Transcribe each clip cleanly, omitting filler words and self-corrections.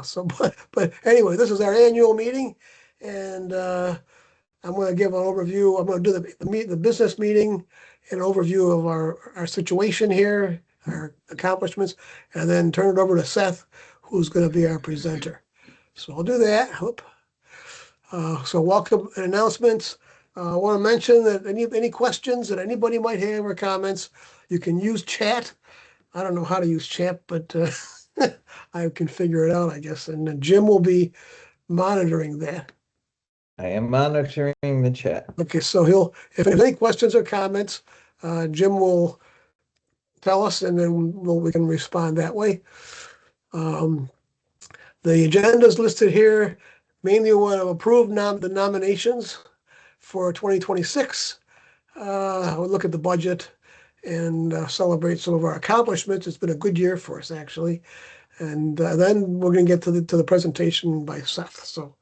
So, but anyway, this is our annual meeting, and I'm going to give an overview. I'm going to do the business meeting, an overview of our situation here, our accomplishments, and then turn it over to Seth, who's going to be our presenter. So I'll do that. So welcome and announcements. I want to mention that any questions that anybody might have or comments, you can use chat. I don't know how to use chat, but I can figure it out, I guess. And then Jim will be monitoring that. I am monitoring the chat. Okay, so if there's any questions or comments, Jim will tell us, and then we can respond that way. The agenda is listed here. Mainly, we want to approve the nominations for 2026. We'll look at the budget and celebrate some of our accomplishments. It's been a good year for us, actually. And then we're going to get to the presentation by Seth. So,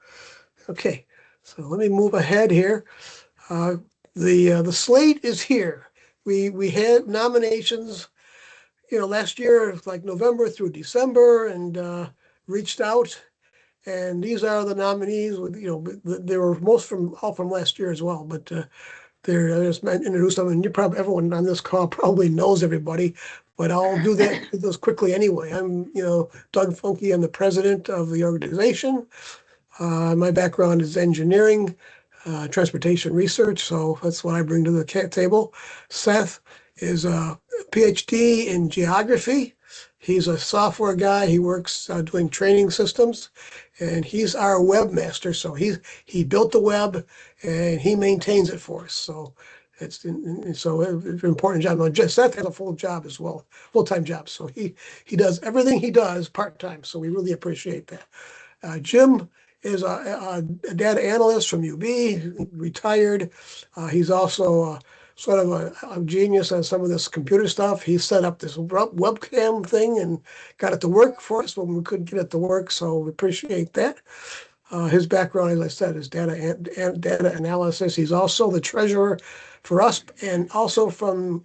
okay. So let me move ahead here. The slate is here. We had nominations, last year, like November through December, and reached out. And these are the nominees. They were all from last year as well. But I just introduced them, and everyone on this call probably knows everybody. But I'll do those quickly anyway. I'm Doug Funke. I'm the president of the organization. My background is engineering, transportation research, so that's what I bring to the table. Seth is a PhD in geography. He's a software guy. He works doing training systems, and he's our webmaster. So he built the web, and he maintains it for us. So it's an important job. Now, Seth has a full job as well, full-time job. So he does everything he does part-time. So we really appreciate that. Jim is a data analyst from UB, retired. He's also sort of a genius on some of this computer stuff. He set up this webcam thing and got it to work for us when we couldn't get it to work, so we appreciate that. His background, as I said, is data analysis. He's also the treasurer for us and also from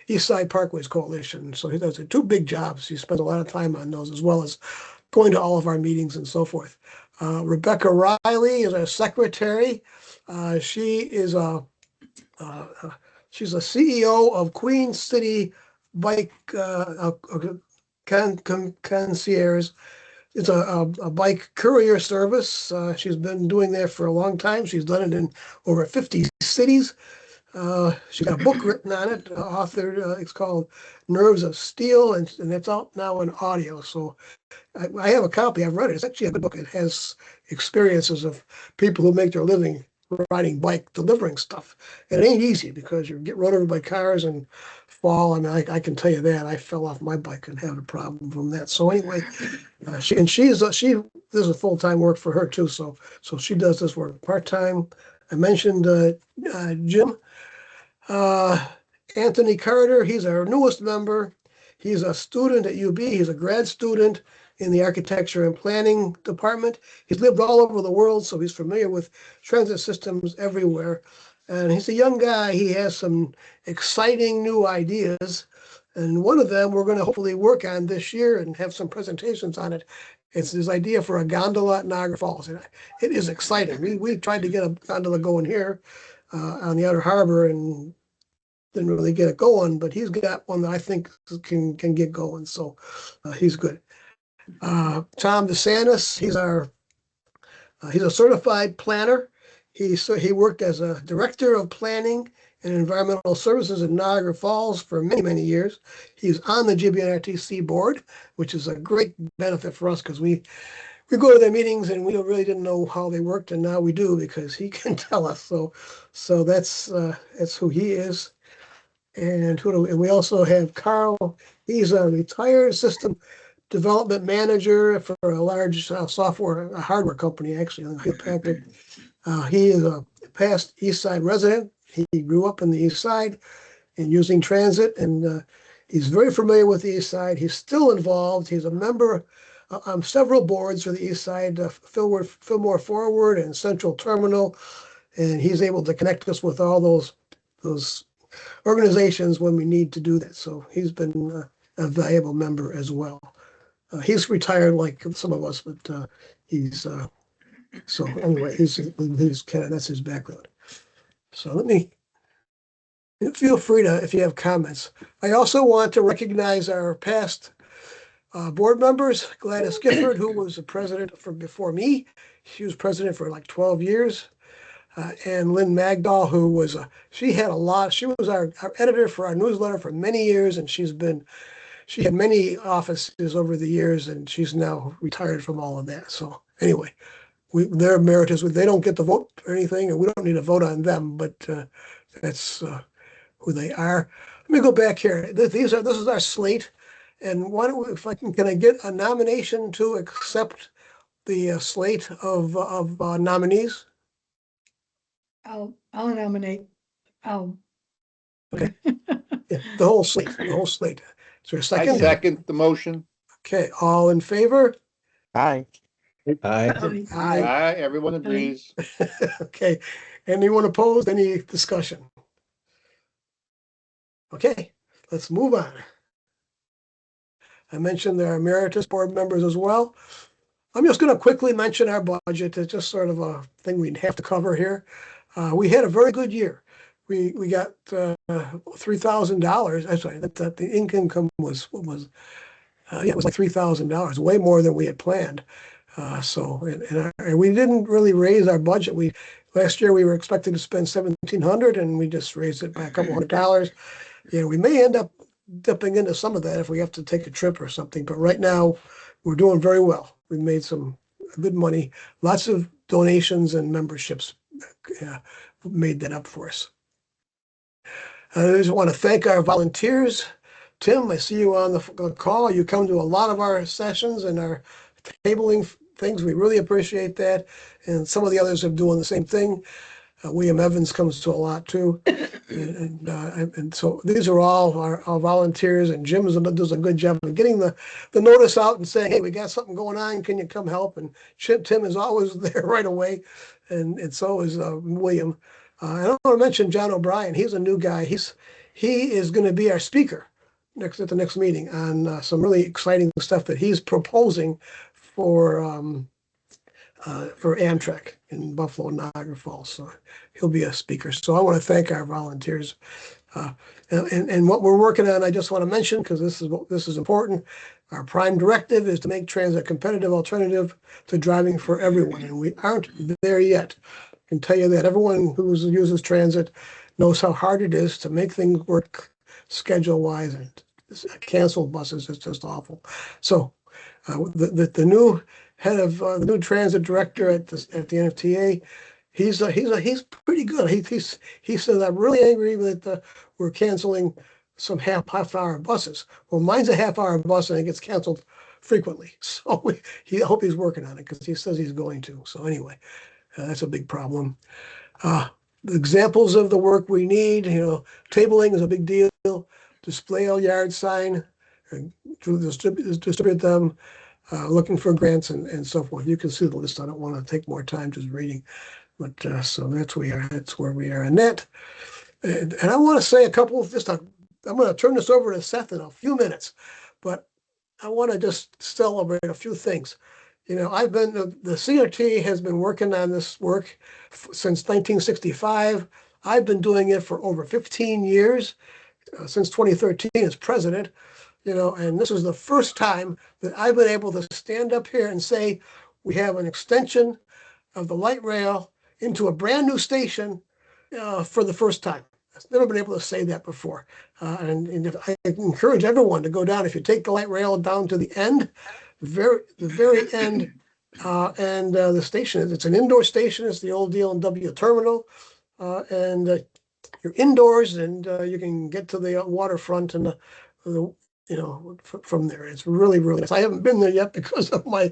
East Side Parkways Coalition. So he does two big jobs. He spends a lot of time on those, as well as going to all of our meetings and so forth. Rebecca Riley is our secretary. She's a CEO of Queen City Bike Concierge. It's a bike courier service. She's been doing that for a long time. She's done it in over 50 cities. She got a book written on it, authored. It's called Nerves of Steel, and it's out now in audio. So I have a copy. I've read it. It's actually a good book. It has experiences of people who make their living riding bike, delivering stuff. And it ain't easy because you get run over by cars and fall. I mean, I can tell you that. I fell off my bike and had a problem from that. So anyway, this is a full-time work for her too. So she does this work part-time. I mentioned Jim. Anthony Carter, he's our newest member. He's a student at UB. He's a grad student in the architecture and planning department. He's lived all over the world, so he's familiar with transit systems everywhere. And he's a young guy. He has some exciting new ideas. And one of them we're going to hopefully work on this year and have some presentations on it. It's this idea for a gondola at Niagara Falls. And it is exciting. We tried to get a gondola going here on the Outer Harbor and didn't really get it going, but he's got one that I think can get going. So he's good. Tom DeSantis, he's a certified planner. He worked as a director of planning and environmental services in Niagara Falls for many, many years. He's on the GBNRTC board, which is a great benefit for us because we go to their meetings and we really didn't know how they worked, and now we do because he can tell us. So that's who he is. And we also have Carl. He's a retired system development manager for a large hardware company, actually, on Hewlett Packard. He is a past East Side resident. He grew up in the East Side and using transit, and he's very familiar with the East Side. He's still involved. He's a member on several boards for the East Side, Fillmore Forward and Central Terminal, and he's able to connect us with all those organizations when we need to do that. So he's been a valuable member as well. He's retired like some of us, but he's so anyway, he's kind of, that's his background. So let me feel free to, if you have comments. I also want to recognize our past board members, Gladys Gifford, who was the president for before me. She was president for like 12 years. And Lynn Magdahl, who was, she had a lot, she was our editor for our newsletter for many years, and she had many offices over the years, and she's now retired from all of that. So anyway, they're emeritus, they don't get to vote or anything, and we don't need to vote on them, but that's who they are. Let me go back here. This is our slate. And why don't we, if I can I get a nomination to accept the slate of nominees? I'll nominate. Okay. Yeah, the whole slate. Is there a I second? second the motion. Okay, all in favor? Aye. Aye. Aye, everyone agrees. Okay, anyone opposed? Any discussion? Okay, let's move on. I mentioned there are emeritus board members as well. I'm just going to quickly mention our budget. It's just sort of a thing we'd have to cover here. We had a very good year. We got $3,000. I'm sorry, that the income was it was like $3,000, way more than we had planned. And we didn't really raise our budget. Last year we were expecting to spend $1,700, and we just raised it by a couple $100. We may end up dipping into some of that if we have to take a trip or something. But right now, we're doing very well. We made some good money. Lots of donations and memberships made that up for us. I just want to thank our volunteers. Tim, I see you on the call. You come to a lot of our sessions and our tabling things. We really appreciate that. And some of the others are doing the same thing. William Evans comes to a lot too. And so these are all our volunteers, and Jim does a good job of getting the notice out and saying, hey, we got something going on. Can you come help? And Tim is always there right away. And so is William. I don't want to mention John O'Brien. He's a new guy. He is going to be our speaker at the next meeting on some really exciting stuff that he's proposing for Amtrak in Buffalo, Niagara Falls. So he'll be a speaker. So I want to thank our volunteers. And what we're working on, I just want to mention, because this is important. Our prime directive is to make transit a competitive alternative to driving for everyone, and we aren't there yet. I can tell you that everyone who uses transit knows how hard it is to make things work schedule-wise, and cancel buses is just awful. So the new head of the new transit director at the NFTA, he's pretty good. He says, I'm really angry that we're canceling some half-hour buses. Well, mine's a half-hour bus and it gets canceled frequently. So I hope he's working on it, because he says he's going to. So anyway, that's a big problem. The examples of the work we need, tabling is a big deal. Display a yard sign, to distribute them, looking for grants and so forth. You can see the list. I don't want to take more time just reading, but so that's where we are in that. And I want to say a couple of I'm going to turn this over to Seth in a few minutes, but I want to just celebrate a few things. The CRT has been working on this work since 1965. I've been doing it for over 15 years, since 2013 as president. And this is the first time that I've been able to stand up here and say, we have an extension of the light rail into a brand new station for the first time. I've never been able to say that before. And I encourage everyone to go down. If you take the light rail down to the end, the very end, and the station, it's an indoor station. It's the old D&W terminal. And you're indoors, and you can get to the waterfront and from there. It's really, really nice. I haven't been there yet because of my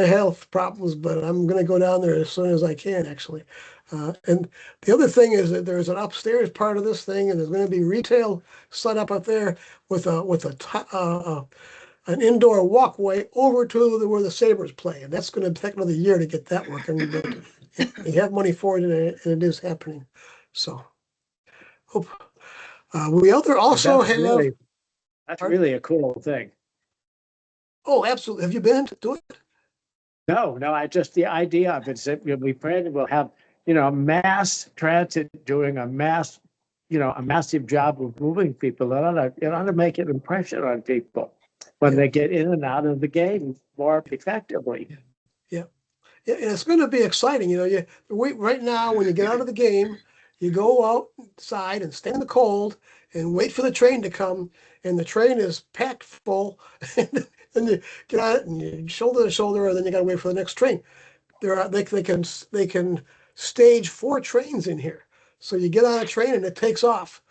health problems, but I'm going to go down there as soon as I can, actually. And the other thing is that there's an upstairs part of this thing, and there's going to be retail set up there with an indoor walkway over to where the Sabres play, and that's going to take another year to get that working. But you have money for it, and it is happening. So, hope we also have. That's really a cool thing. Oh, absolutely. Have you been to it? No, just the idea of it, that we plan, we'll have, mass transit doing a massive job of moving people. It ought to make an impression on people when Yeah. they get in and out of the game more effectively. Yeah, and it's going to be exciting. Right now, when you get out of the game, you go outside and stand in the cold and wait for the train to come, and the train is packed full. And then you get on it and you shoulder to shoulder, and then you got to wait for the next train. They can stage 4 trains in here, so you get on a train and it takes off,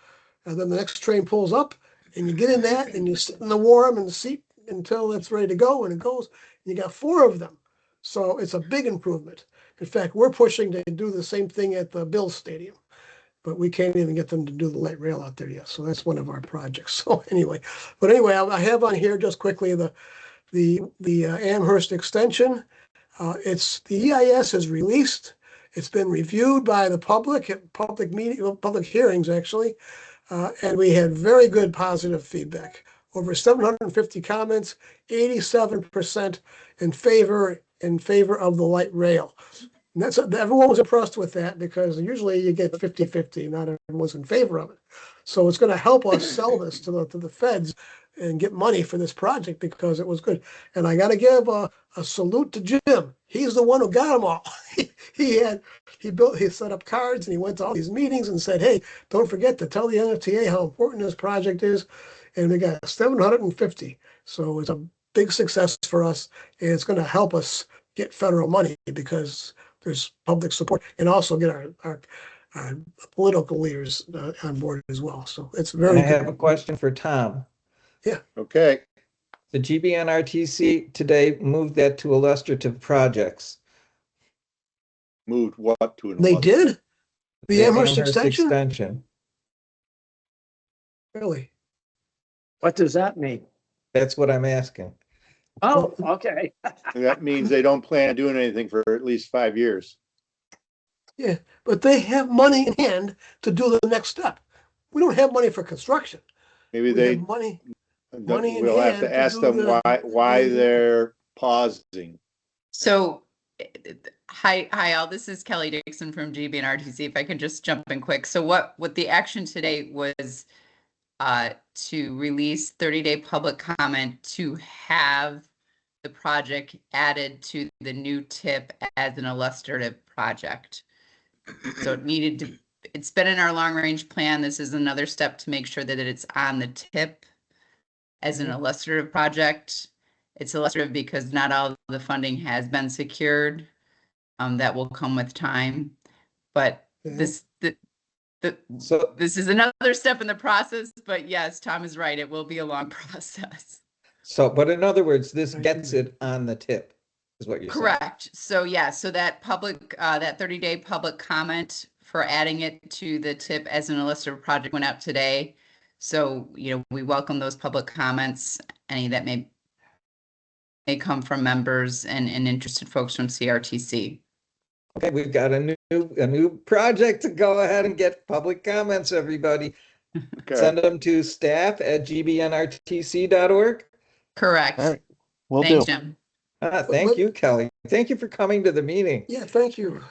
and then the next train pulls up, and you get in that, and you sit in the warm and the seat until it's ready to go, and it goes. And you got 4 of them. So it's a big improvement. In fact, we're pushing to do the same thing at the Bills Stadium, but we can't even get them to do the light rail out there yet. So that's one of our projects. So anyway, I have on here just quickly the Amherst extension. The EIS is released. It's been reviewed by the public at public hearings actually, and we had very good positive feedback. Over 750 comments, 87% in favor of the light rail. And everyone was impressed with that, because usually you get 50-50, not everyone was in favor of it. So it's going to help us sell this to the feds and get money for this project, because it was good. And I got to give a salute to Jim. He's the one who got them all. He set up cards, and he went to all these meetings and said, hey, don't forget to tell the NFTA how important this project is. And we got 750. So it's a big success for us, and it's going to help us get federal money, because there's public support, and also get our political leaders on board as well. So it's very I good. have a question for Tom. Okay, The GBNRTC today moved that to illustrative projects. moved what to an They illustrative? did? The Amherst extension? extension. Really? What does that mean? That's what I'm asking. Oh, okay. That means they don't plan on doing anything for at least 5 years. Yeah, but they have money in hand to do the next step. We don't have money for construction. Maybe We they, have money in we'll have hand to to ask do them why they're pausing. So, hi all, this is Kelly Dixon from GBNRTC. If I could just jump in quick. So what the action today was to release 30-day public comment to have the project added to the new tip as an illustrative project. So it's been in our long range plan. This is another step to make sure that it's on the tip as an illustrative project. It's illustrative because not all the funding has been secured. That will come with time, but this is another step in the process. But yes, Tom is right. It will be a long process. So, but in other words, this gets it on the tip, is what you're saying. Correct. So yeah, so that 30-day public comment for adding it to the tip as an illustrative project went out today. So, we welcome those public comments, any that may come from members and interested folks from CRTC. Okay, we've got a new project to go ahead and get public comments, everybody. Okay. Send them to staff@gbnrtc.org. Correct. All right, will do. Thanks, Jim. Thank you, Kelly. Thank you for coming to the meeting. Yeah, thank you.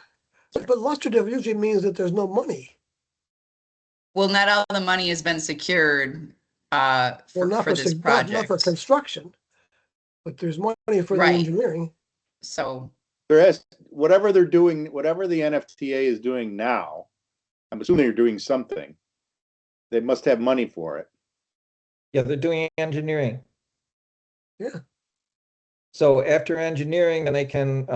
But illustrative usually means that there's no money. Well, not all the money has been secured for this project. Not for construction, but there's money for the Right. engineering. So Whatever they're doing, whatever the NFTA is doing now, I'm assuming they're doing something. They must have money for it. Yeah, they're doing engineering. Yeah. So after engineering, then they can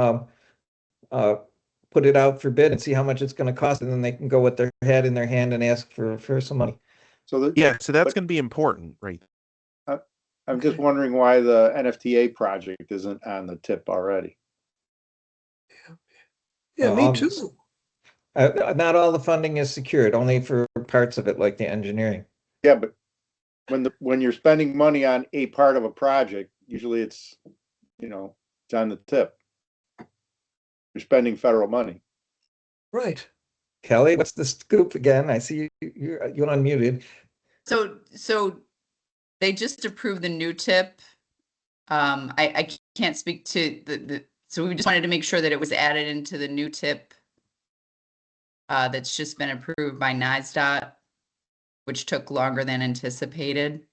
put it out for bid and see how much it's going to cost, and then they can go with their head in their hand and ask for some money. So Yeah, so that's going to be important, right? I'm just wondering why the NFTA project isn't on the tip already. Yeah, me too. Not all the funding is secured, only for parts of it, like the engineering. Yeah, but when you're spending money on a part of a project, usually it's on the tip. You're spending federal money. Right. Kelly, what's the scoop again? I see you're unmuted. they just approved the new tip I can't speak to so we just wanted to make sure that it was added into the new tip that's just been approved by NISDOT, which took longer than anticipated.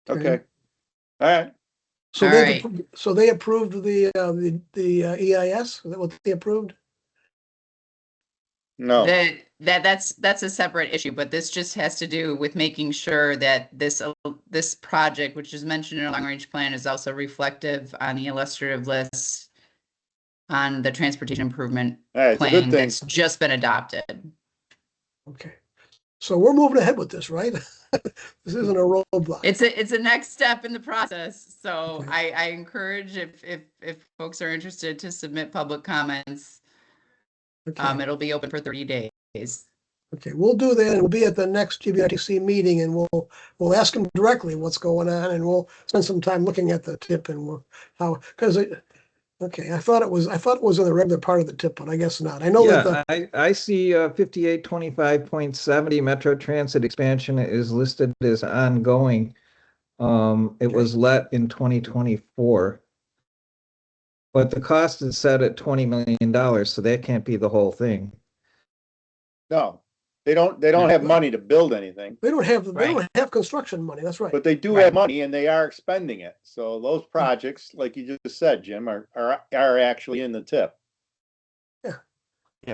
Okay, all right. So All they, right. so they approved the EIS, is that what they approved? No, That's a separate issue, but this just has to do with making sure that this project, which is mentioned in our long range plan, is also reflective on the illustrative list on the transportation improvement all right, it's a good plan thing. that's just been adopted. Okay. So we're moving ahead with this, right? This isn't a roadblock. It's a next step in the process. So Okay. I encourage if folks are interested to submit public comments, Okay. it'll be open for 30 days. Okay, we'll do that, and we'll be at the next GBRTC meeting, and we'll ask them directly what's going on, and we'll spend some time looking at the tip and because okay, I thought it was in the regular part of the tip, but I guess not. I know that Yeah, I see 5825.70 Metro Transit expansion is listed as ongoing. It was let in 2024. But the cost is set at $20 million, so that can't be the whole thing. No, they don't have money to build anything, they don't Right. have construction money. That's right. but they do Right. have money and they are expending it. So those projects, like you just said, Jim, are actually in the tip. Yeah,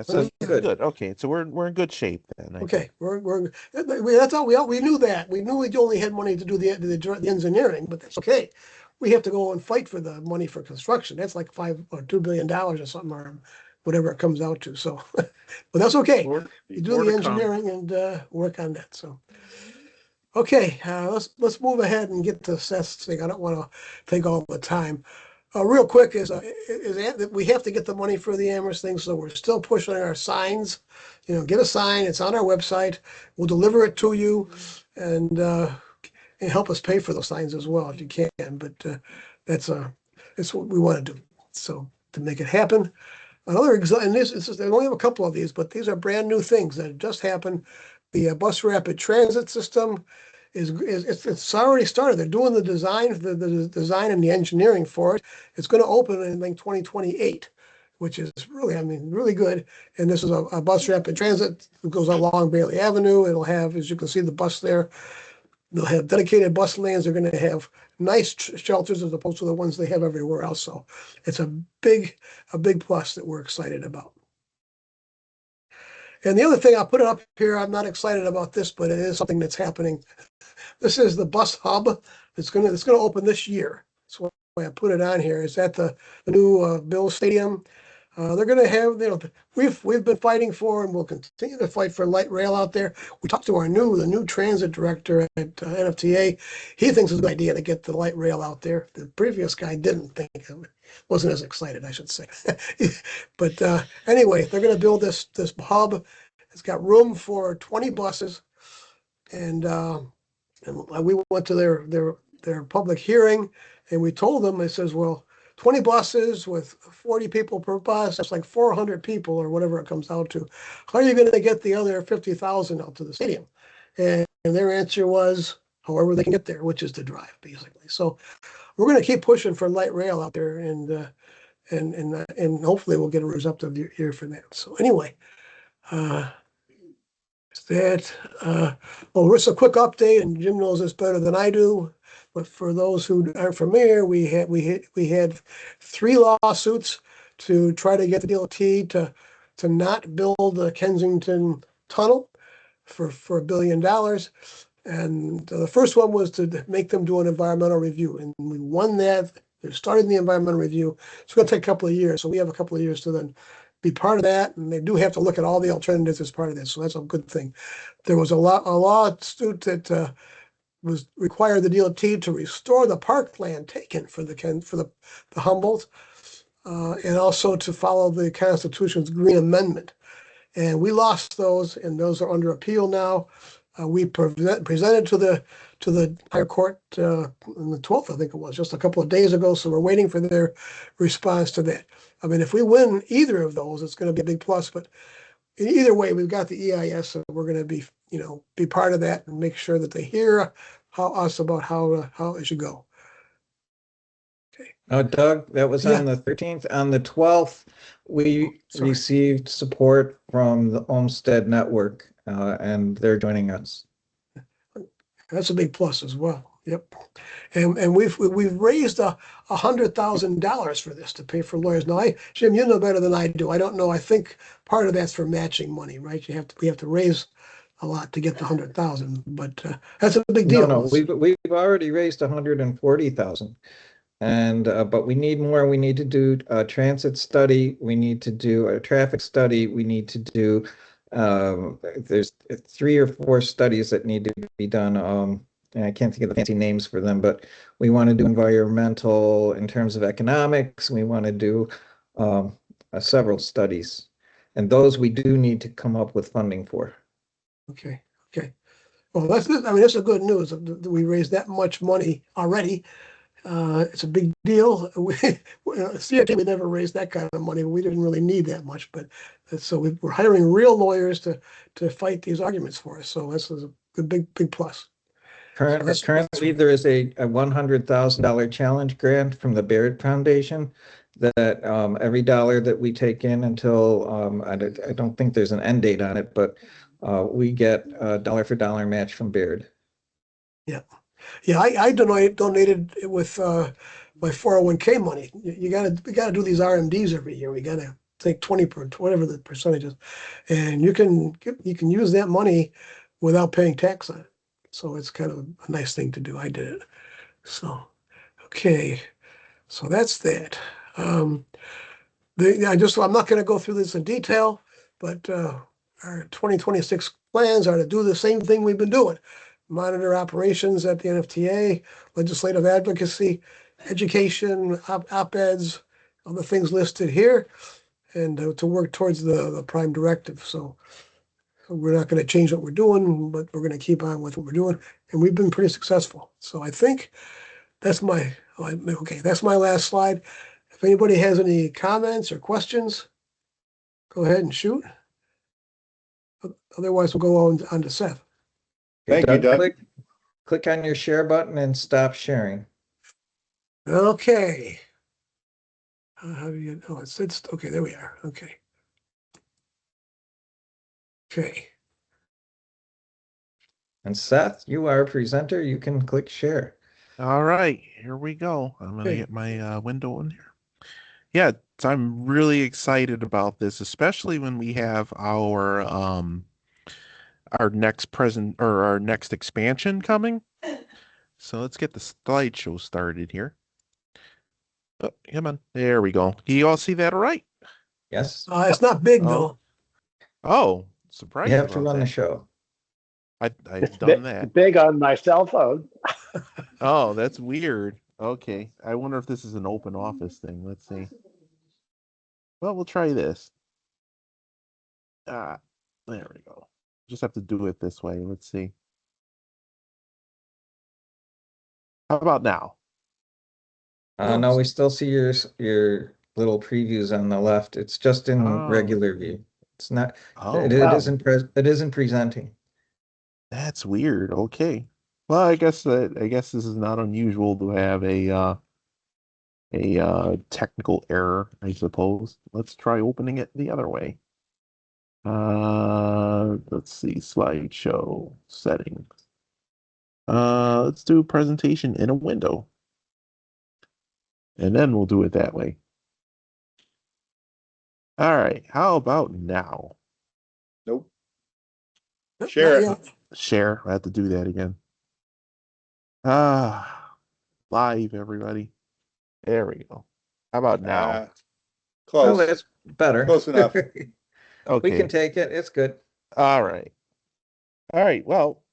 so Well, good. good. Okay, so we're in good shape then. I Okay, think. that's all we knew that. We knew we only had money to do the engineering, but that's okay. We have to go and fight for the money for construction. That's like $5 or $2 billion or something, or whatever it comes out to. So, but that's okay. More- You do more the to come. engineering and work on that. So, okay, let's move ahead and get to Seth's thing. I don't want to take all the time. Real quick is that we have to get the money for the Amherst thing, so we're still pushing our signs. You know, get a sign. It's on our website. We'll deliver it to you, and help us pay for those signs as well if you can. But that's what we want to do. So to make it happen. Another example, and they only have a couple of these, but these are brand new things that just happened. The bus rapid transit system it's already started. They're doing the design, the design and the engineering for it. It's going to open in like 2028, which is really, I mean, really good. And this is a bus rapid transit that goes along Bailey Avenue. It'll have, as you can see, the bus there. They'll have dedicated bus lanes. They're going to have nice shelters as opposed to the ones they have everywhere else. So it's a big plus that we're excited about. And the other thing, I'll put it up here. I'm not excited about this, but it is something that's happening. This is the bus hub. It's gonna open this year. That's why I put it on here. Is at the new Bill Stadium. They're gonna have, we've been fighting for and we'll continue to fight for light rail out there. We talked to the new transit director at NFTA. He thinks it's a good idea to get the light rail out there. The previous guy didn't think of it. Wasn't as excited, I should say. But anyway, they're gonna build this hub. It's got room for 20 buses, and we went to their public hearing, and we told them, it says, well, 20 buses with 40 people per bus, that's like 400 people or whatever it comes out to. How are you going to get the other 50,000 out to the stadium? And their answer was, however they can get there, which is to drive, basically. So we're going to keep pushing for light rail out there, and hopefully we'll get a receptive ear for that. So anyway, just a quick update, and Jim knows this better than I do. But for those who aren't familiar, we had 3 lawsuits to try to get the DOT to not build the Kensington Tunnel for $1 billion. And the first one was to make them do an environmental review, and we won that. They're starting the environmental review. It's going to take a couple of years, so we have a couple of years to then be part of that, and they do have to look at all the alternatives as part of this, so that's a good thing. There was a lawsuit that was required the DOT to restore the parkland taken for the Humboldt, and also to follow the Constitution's Green Amendment. And we lost those, and those are under appeal now. We presented to the higher court on the 12th, I think it was, just a couple of days ago. So we're waiting for their response to that. I mean, if we win either of those, it's going to be a big plus. But in either way, we've got the EIS, so we're going to be part of that and make sure that they hear us about how it should go. Doug, that was Yeah. on the 13th. On the 12th, we Sorry. received support from the Olmsted Network, and they're joining us. That's a big plus as well. Yep. And we've raised $100,000 for this to pay for lawyers. Now, Jim, you know better than I do. I don't know. I think part of that's for matching money, right? We have to raise a lot to get the 100,000, but that's a big No, deal. no, we've already raised 140,000. And but we need more. We need to do a transit study. We need to do a traffic study. We need to do there's 3 or 4 studies that need to be done. And I can't think of the fancy names for them, but we want to do environmental in terms of economics. We want to do several studies, and those we do need to come up with funding for. Okay. Okay. Well, that's good. I mean, that's a good news. We raised that much money already. It's a big deal. CRT, we never raised that kind of money. We didn't really need that much, but so we're hiring real lawyers to fight these arguments for us. So this is a big plus. Currently, there is a $100,000 challenge grant from the Baird Foundation that every dollar that we take in until I don't think there's an end date on it, but we get a dollar for dollar match from Baird. Yeah. Yeah, I donated with my 401k money. We gotta do these RMDs every year. We gotta take 20 per whatever the percentage is, and you can use that money without paying tax on it. So it's kind of a nice thing to do. I did it. So okay, so that's that. I'm not going to go through this in detail, but our 2026 plans are to do the same thing we've been doing. Monitor operations at the NFTA, legislative advocacy, education, op-eds, all the things listed here, and to work towards the prime directive. So we're not going to change what we're doing, but we're going to keep on with what we're doing. And we've been pretty successful. So I think that's that's my last slide. If anybody has any comments or questions, go ahead and shoot. Otherwise, we'll go on to Seth. Thank you, Doug. Click on your share button and stop sharing. Okay. How do you, oh, it's okay, there we are. Okay. Okay. And Seth, you are a presenter. You can click share. All right, here we go. I'm gonna Okay. get my window in here. Yeah, so I'm really excited about this, especially when we have our next expansion coming. So let's get the slideshow started here. Oh, come on. There we go. Can you all see that all right? Yes, It's not big Oh. though. Oh, surprised you have to about run the that. show. I've done that. Big on my cell phone. Oh, that's weird. Okay. I wonder if this is an open office thing. Let's see. Well, we'll try this. Ah, there we go. Just have to do it this way. Let's see. How about now? No, we still see your little previews on the left. It's just in Oh. regular view. It's not. Oh, It isn't presenting. that's weird. Okay. Well, I guess this is not unusual to have a technical error, I suppose. Let's try opening it the other way. Let's see, slideshow settings. Let's do presentation in a window. And then we'll do it that way. All right, how about now? Nope. Not Share it. yet. Share. I have to do that again. Live, everybody. There we go. How about now? Oh, Close. that's better. Close enough. Okay. We can take it. It's good. All right. All right. Well,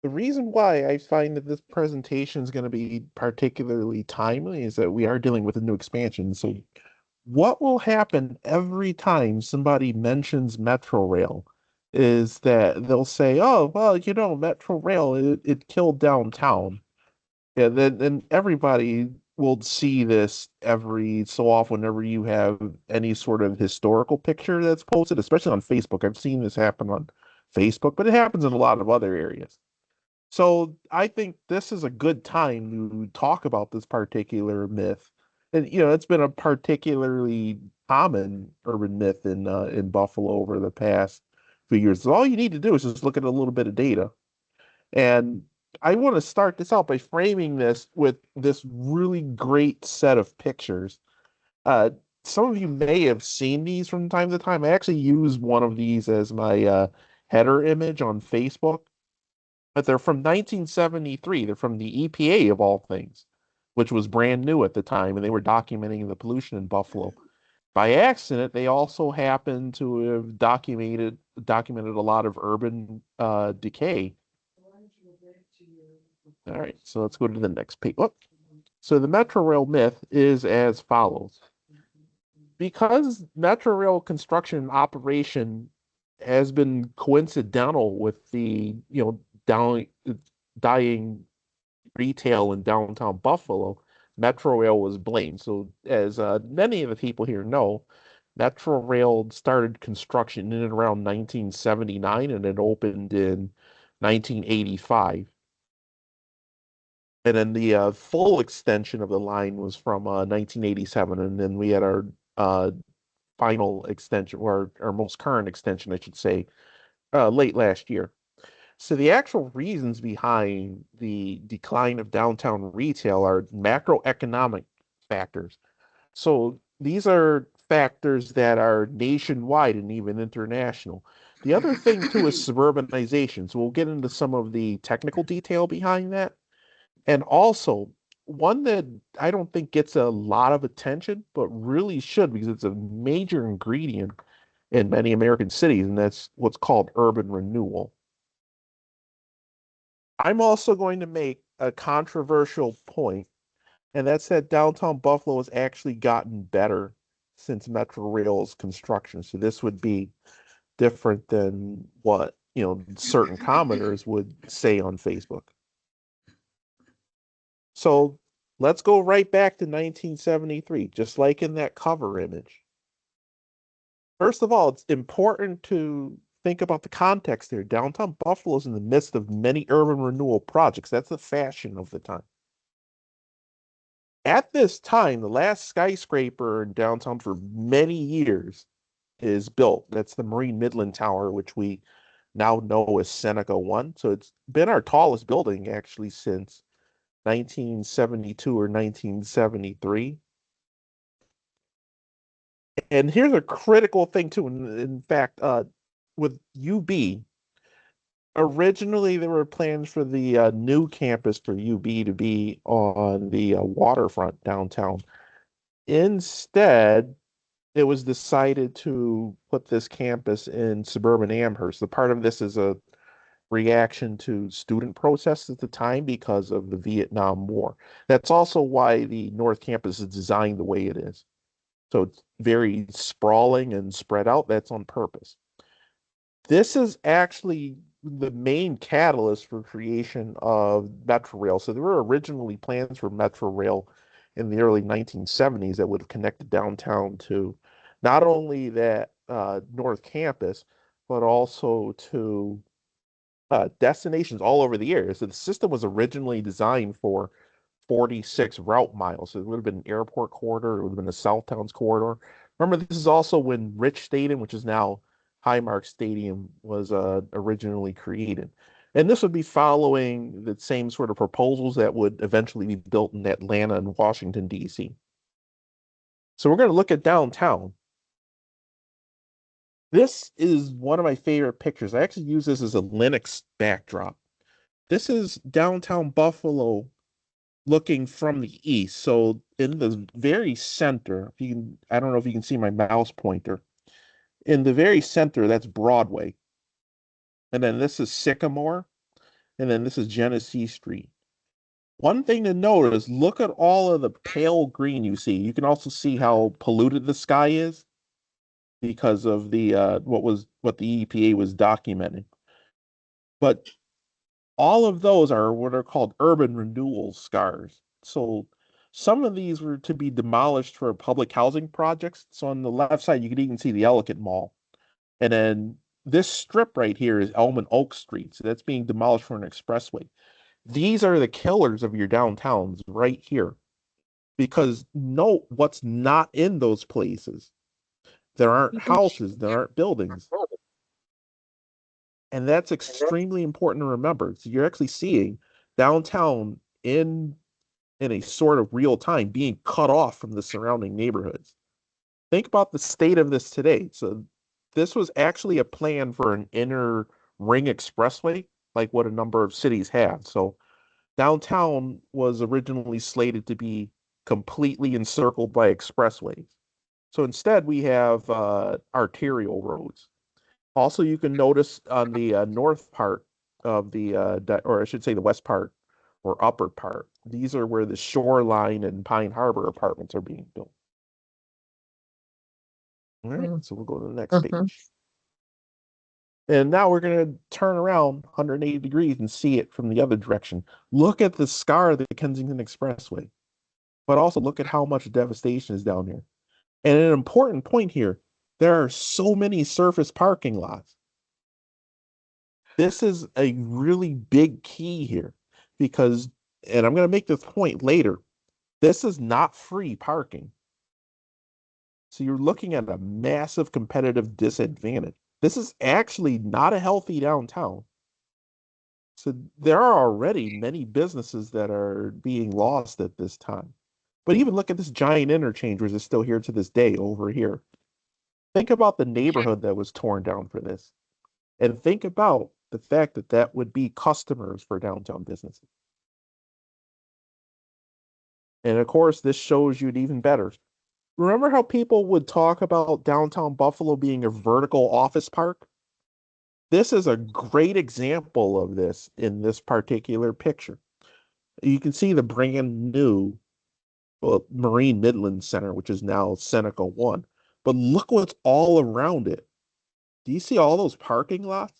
the reason why I find that this presentation is going to be particularly timely is that we are dealing with a new expansion. So what will happen every time somebody mentions Metro Rail is that they'll say, oh, well, Metro Rail, it killed downtown. Yeah, then everybody will see this every so often whenever you have any sort of historical picture that's posted, especially on Facebook. I've seen this happen on Facebook, but it happens in a lot of other areas. So I think this is a good time to talk about this particular myth And it's been a particularly common urban myth in Buffalo over the past few years. So all you need to do is just look at a little bit of data. And I want to start this out by framing this with this really great set of pictures. Uh, some of you may have seen these from time to time. I actually use one of these as my header image on Facebook, but they're from 1973. They're from the EPA of all things, which was brand new at the time, and they were documenting the pollution in Buffalo. By accident, they also happened to have documented a lot of urban decay. All right, so let's go to the next page. Oh, so the Metro Rail myth is as follows. Because Metro Rail construction and operation has been coincidental with the, dying retail in downtown Buffalo, Metro Rail was blamed. So, as many of the people here know, Metro Rail started construction in and around 1979 and it opened in 1985. And then the full extension of the line was from 1987. And then we had our final extension, or our most current extension, I should say, late last year. So the actual reasons behind the decline of downtown retail are macroeconomic factors. So these are factors that are nationwide and even international. The other thing too is suburbanization. So we'll get into some of the technical detail behind that. And also, one that I don't think gets a lot of attention, but really should because it's a major ingredient in many American cities, and that's what's called urban renewal. I'm also going to make a controversial point, and that's that downtown Buffalo has actually gotten better since Metro Rail's construction. So this would be different than what, certain commenters would say on Facebook. So let's go right back to 1973, just like in that cover image. First of all, it's important to think about the context there. Downtown Buffalo is in the midst of many urban renewal projects. That's the fashion of the time. At this time, the last skyscraper in downtown for many years is built. That's the Marine Midland Tower, which we now know as Seneca One. So it's been our tallest building actually since 1972 or 1973. And here's a critical thing too. In fact, with UB, originally there were plans for the new campus for UB to be on the waterfront downtown. Instead, it was decided to put this campus in suburban Amherst. The part of this is a reaction to student protests at the time because of the Vietnam War. That's also why the North Campus is designed the way it is. So it's very sprawling and spread out. That's on purpose. This is actually the main catalyst for creation of Metro Rail. So there were originally plans for Metro Rail in the early 1970s that would have connected downtown to not only that North Campus, but also to destinations all over the area. So the system was originally designed for 46 route miles. So it would have been an airport corridor. It would have been a South Towns corridor. Remember, this is also when Rich Stadium, which is now Highmark Stadium, was originally created. And this would be following the same sort of proposals that would eventually be built in Atlanta and Washington, D.C. So we're going to look at downtown. This is one of my favorite pictures. I actually use this as a Linux backdrop. This is downtown Buffalo looking from the east. So in the very center, if you can, I don't know if you can see my mouse pointer. In the very center, that's Broadway. And then this is Sycamore. And then this is Genesee Street. One thing to note is look at all of the pale green you see. You can also see how polluted the sky is because of the what the EPA was documenting. But all of those are what are called urban renewal scars. So some of these were to be demolished for public housing projects. So on the left side, you can even see the Ellicott Mall. And then this strip right here is Elm and Oak Street. So that's being demolished for an expressway. These are the killers of your downtowns right here. because note what's not in those places. There aren't houses, there aren't buildings. And that's extremely important to remember. So you're actually seeing downtown in a sort of real time being cut off from the surrounding neighborhoods. Think about the state of this today. So this was actually a plan for an inner ring expressway, like what a number of cities have. So downtown was originally slated to be completely encircled by expressways. So instead, we have arterial roads. Also, you can notice on the north part of the, or I should say the west part or upper part, these are where the Shoreline and Pine Harbor apartments are being built. All right, so we'll go to the next page. And now we're going to turn around 180 degrees and see it from the other direction. Look at the scar of the Kensington Expressway, but also look at how much devastation is down here. And an important point here, there are so many surface parking lots. This is a really big key here because, and I'm going to make this point later, this is not free parking. So you're looking at a massive competitive disadvantage. This is actually not a healthy downtown. So there are already many businesses that are being lost at this time. But even look at this giant interchange, which is still here to this day over here. Think about the neighborhood that was torn down for this. And think about the fact that that would be customers for downtown businesses. And of course, this shows you it even better. Remember how people would talk about downtown Buffalo being a vertical office park? This is a great example of this in this particular picture. You can see the brand new Marine Midland Center, which is now Seneca 1. But look what's all around it. Do you see all those parking lots?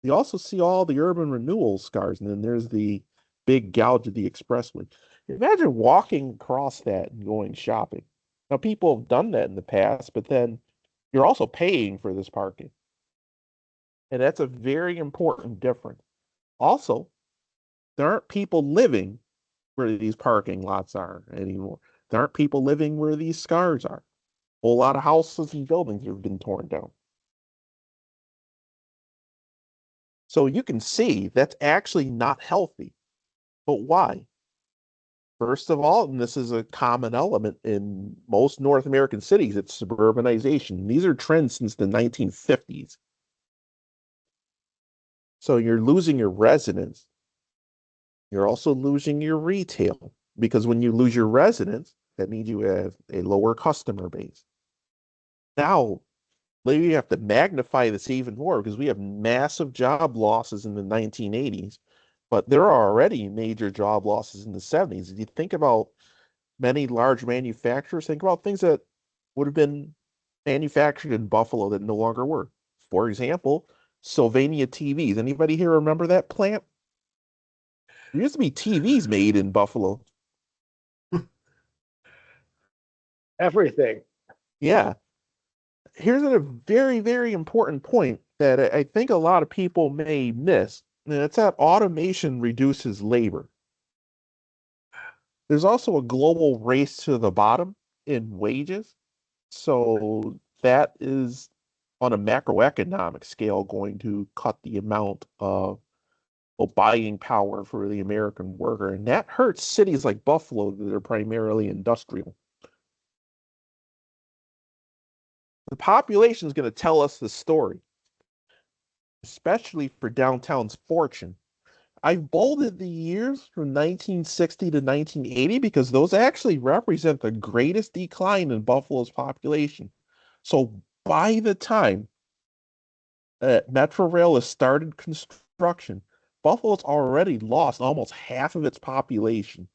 You also see all the urban renewal scars, and then there's the big gouge of the expressway. Imagine walking across that and going shopping. Now, people have done that in the past, but then you're also paying for this parking. And that's a very important difference. Also, there aren't people living where these parking lots are anymore. There aren't people living where these scars are. A whole lot of houses and buildings have been torn down. So you can see that's actually not healthy. But why? First of all, and this is a common element in most North American cities, it's suburbanization. These are trends since the 1950s. So you're losing your residents. You're also losing your retail because when you lose your residents, that means you have a lower customer base. Now, maybe you have to magnify this even more because we have massive job losses in the 1980s, but there are already major job losses in the 70s. If you think about many large manufacturers, think about things that would have been manufactured in Buffalo that no longer were. For example, Sylvania TVs. Anybody here remember that plant? There used to be TVs made in Buffalo. Everything. Yeah. Here's a very, very important point that I think a lot of people may miss, and it's that automation reduces labor. There's also a global race to the bottom in wages. So that is on a macroeconomic scale going to cut the amount of buying power for the American worker. And that hurts cities like Buffalo that are primarily industrial. The population is going to tell us the story, especially for downtown's fortune. I've bolded the years from 1960 to 1980 because those actually represent the greatest decline in Buffalo's population. So by the time Metro Rail has started construction, Buffalo's already lost almost half of its population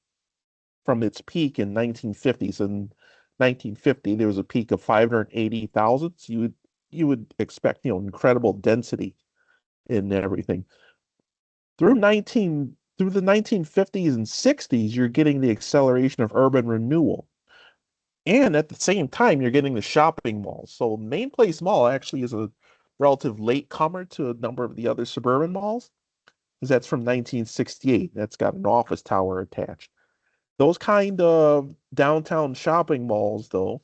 from its peak in 1950s. In 1950, there was a peak of 580,000. So you would expect incredible density in everything. Through the 1950s and 60s, you're getting the acceleration of urban renewal. And at the same time, you're getting the shopping malls. So Main Place Mall actually is a relative latecomer to a number of the other suburban malls, because that's from 1968. That's got an office tower attached. Those kind of downtown shopping malls, though,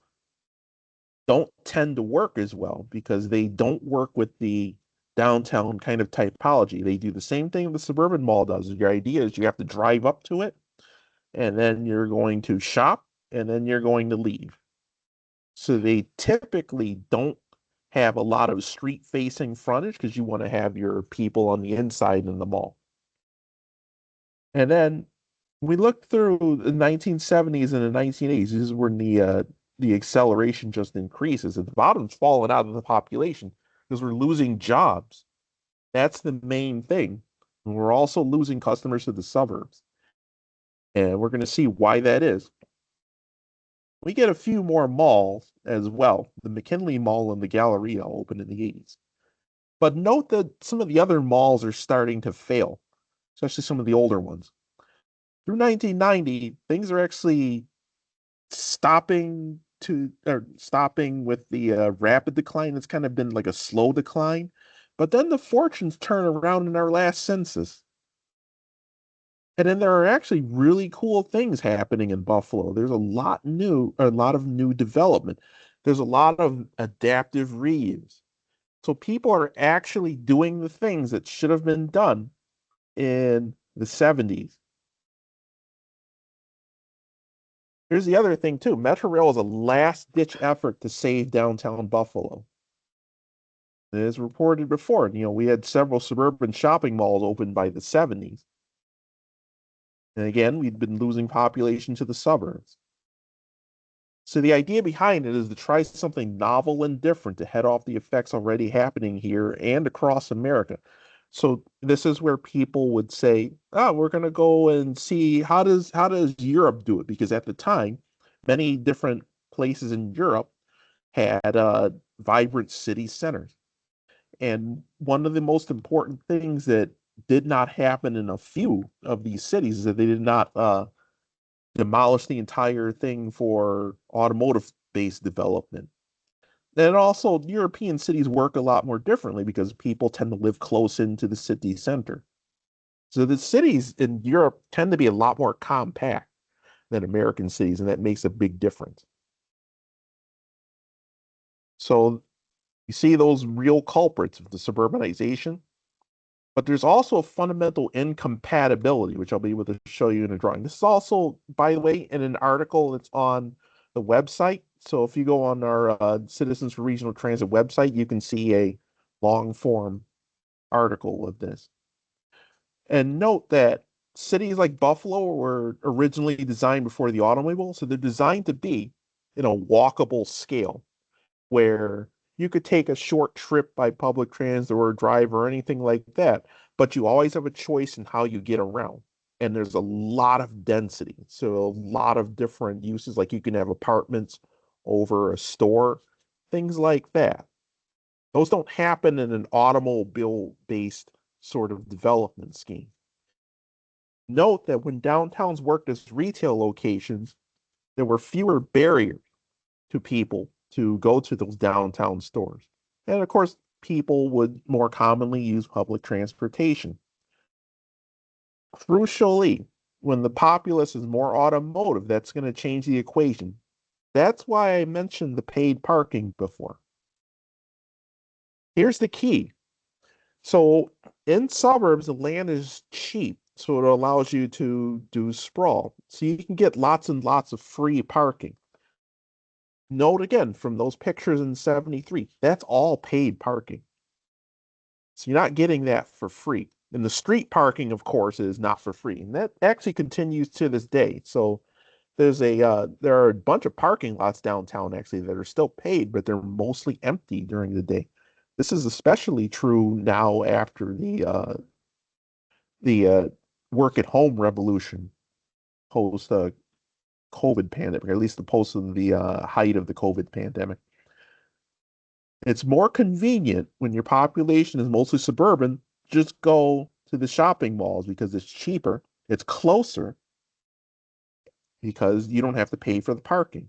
don't tend to work as well because they don't work with the downtown kind of typology. They do the same thing the suburban mall does. Your idea is you have to drive up to it, and then you're going to shop, and then you're going to leave. So they typically don't have a lot of street-facing frontage because you want to have your people on the inside in the mall. And then we looked through the 1970s and the 1980s. This is when the acceleration just increases. And the bottom's falling out of the population because we're losing jobs. That's the main thing. And we're also losing customers to the suburbs. And we're going to see why that is. We get a few more malls as well. The McKinley Mall and the Galleria opened in the 80s. But note that some of the other malls are starting to fail, especially some of the older ones. Through 1990, things are actually stopping with the rapid decline. It's kind of been like a slow decline. But then the fortunes turn around in our last census. And then there are actually really cool things happening in Buffalo. There's a lot of new development. There's a lot of adaptive reuse. So people are actually doing the things that should have been done in the 70s. Here's the other thing too. Metrorail is a last-ditch effort to save downtown Buffalo. As reported before, we had several suburban shopping malls opened by the 70s. And again, we'd been losing population to the suburbs. So the idea behind it is to try something novel and different to head off the effects already happening here and across America. So this is where people would say, "Oh, we're going to go and see how does Europe do it?" Because at the time, many different places in Europe had vibrant city centers. And one of the most important things that did not happen in a few of these cities is that they did not demolish the entire thing for automotive-based development. And also, European cities work a lot more differently because people tend to live close into the city center. So the cities in Europe tend to be a lot more compact than American cities, and that makes a big difference. So you see those real culprits of the suburbanization, but there's also a fundamental incompatibility, which I'll be able to show you in a drawing. This is also, by the way, in an article that's on the website. So if you go on our Citizens for Regional Transit website, you can see a long form article of this. And note that cities like Buffalo were originally designed before the automobile, so they're designed to be in a walkable scale where you could take a short trip by public transit or drive or anything like that, but you always have a choice in how you get around. And there's a lot of density. So a lot of different uses, like you can have apartments over a store, things like that. Those don't happen in an automobile-based sort of development scheme. Note that when downtowns worked as retail locations, there were fewer barriers to people to go to those downtown stores. And of course, people would more commonly use public transportation. Crucially, when the populace is more automotive, that's going to change the equation. That's why I mentioned the paid parking before. Here's the key. So in suburbs, the land is cheap, so it allows you to do sprawl. So you can get lots and lots of free parking. Note again from those pictures in 73, that's all paid parking. So you're not getting that for free. And the street parking, of course, is not for free. And that actually continues to this day. So there are a bunch of parking lots downtown actually that are still paid, but they're mostly empty during the day. This is especially true now after the work at home revolution post COVID pandemic, or at least the post of the height of the COVID pandemic. It's more convenient when your population is mostly suburban, just go to the shopping malls because it's cheaper, it's closer, because you don't have to pay for the parking.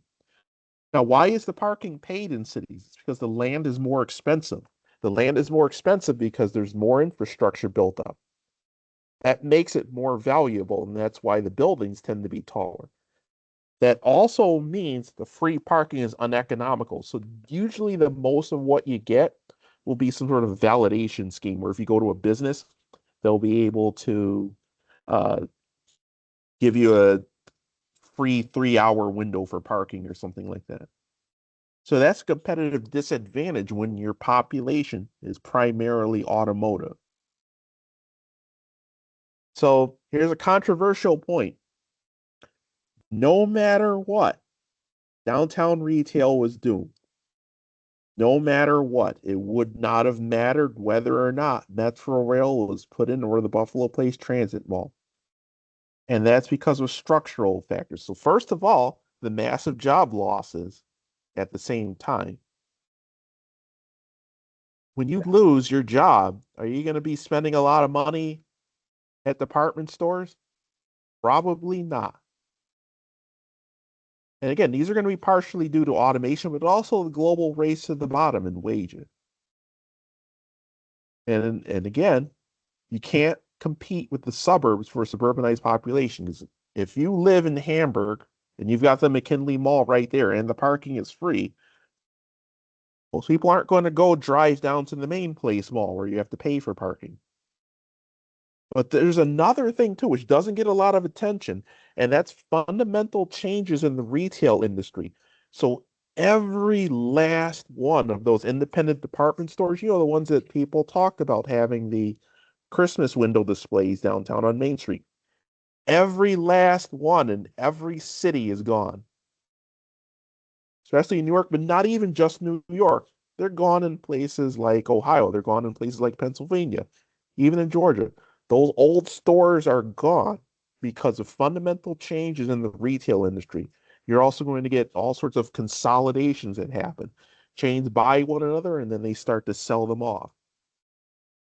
Now, why is the parking paid in cities? It's because the land is more expensive. The land is more expensive because there's more infrastructure built up. That makes it more valuable, and that's why the buildings tend to be taller. That also means the free parking is uneconomical. So usually the most of what you get will be some sort of validation scheme where if you go to a business, they'll be able to uh, give you a free 3-hour window for parking or something like that. So that's a competitive disadvantage when your population is primarily automotive. So here's a controversial point. No matter what, downtown retail was doomed. No matter what, it would not have mattered whether or not Metro Rail was put in or the Buffalo Place Transit Mall. And that's because of structural factors. So first of all, the massive job losses at the same time. When you lose your job, are you going to be spending a lot of money at department stores? Probably not. And again, these are going to be partially due to automation, but also the global race to the bottom in wages. And again, you can't compete with the suburbs for a suburbanized population. Because if you live in Hamburg and you've got the McKinley Mall right there and the parking is free, most people aren't going to go drive down to the main place mall where you have to pay for parking. But there's another thing too, which doesn't get a lot of attention, and that's fundamental changes in the retail industry. So every last one of those independent department stores, the ones that people talked about having the Christmas window displays downtown on Main Street, every last one in every city is gone. Especially in New York, but not even just New York. They're gone in places like Ohio. They're gone in places like Pennsylvania, even in Georgia. Those old stores are gone because of fundamental changes in the retail industry. You're also going to get all sorts of consolidations that happen. Chains buy one another and then they start to sell them off.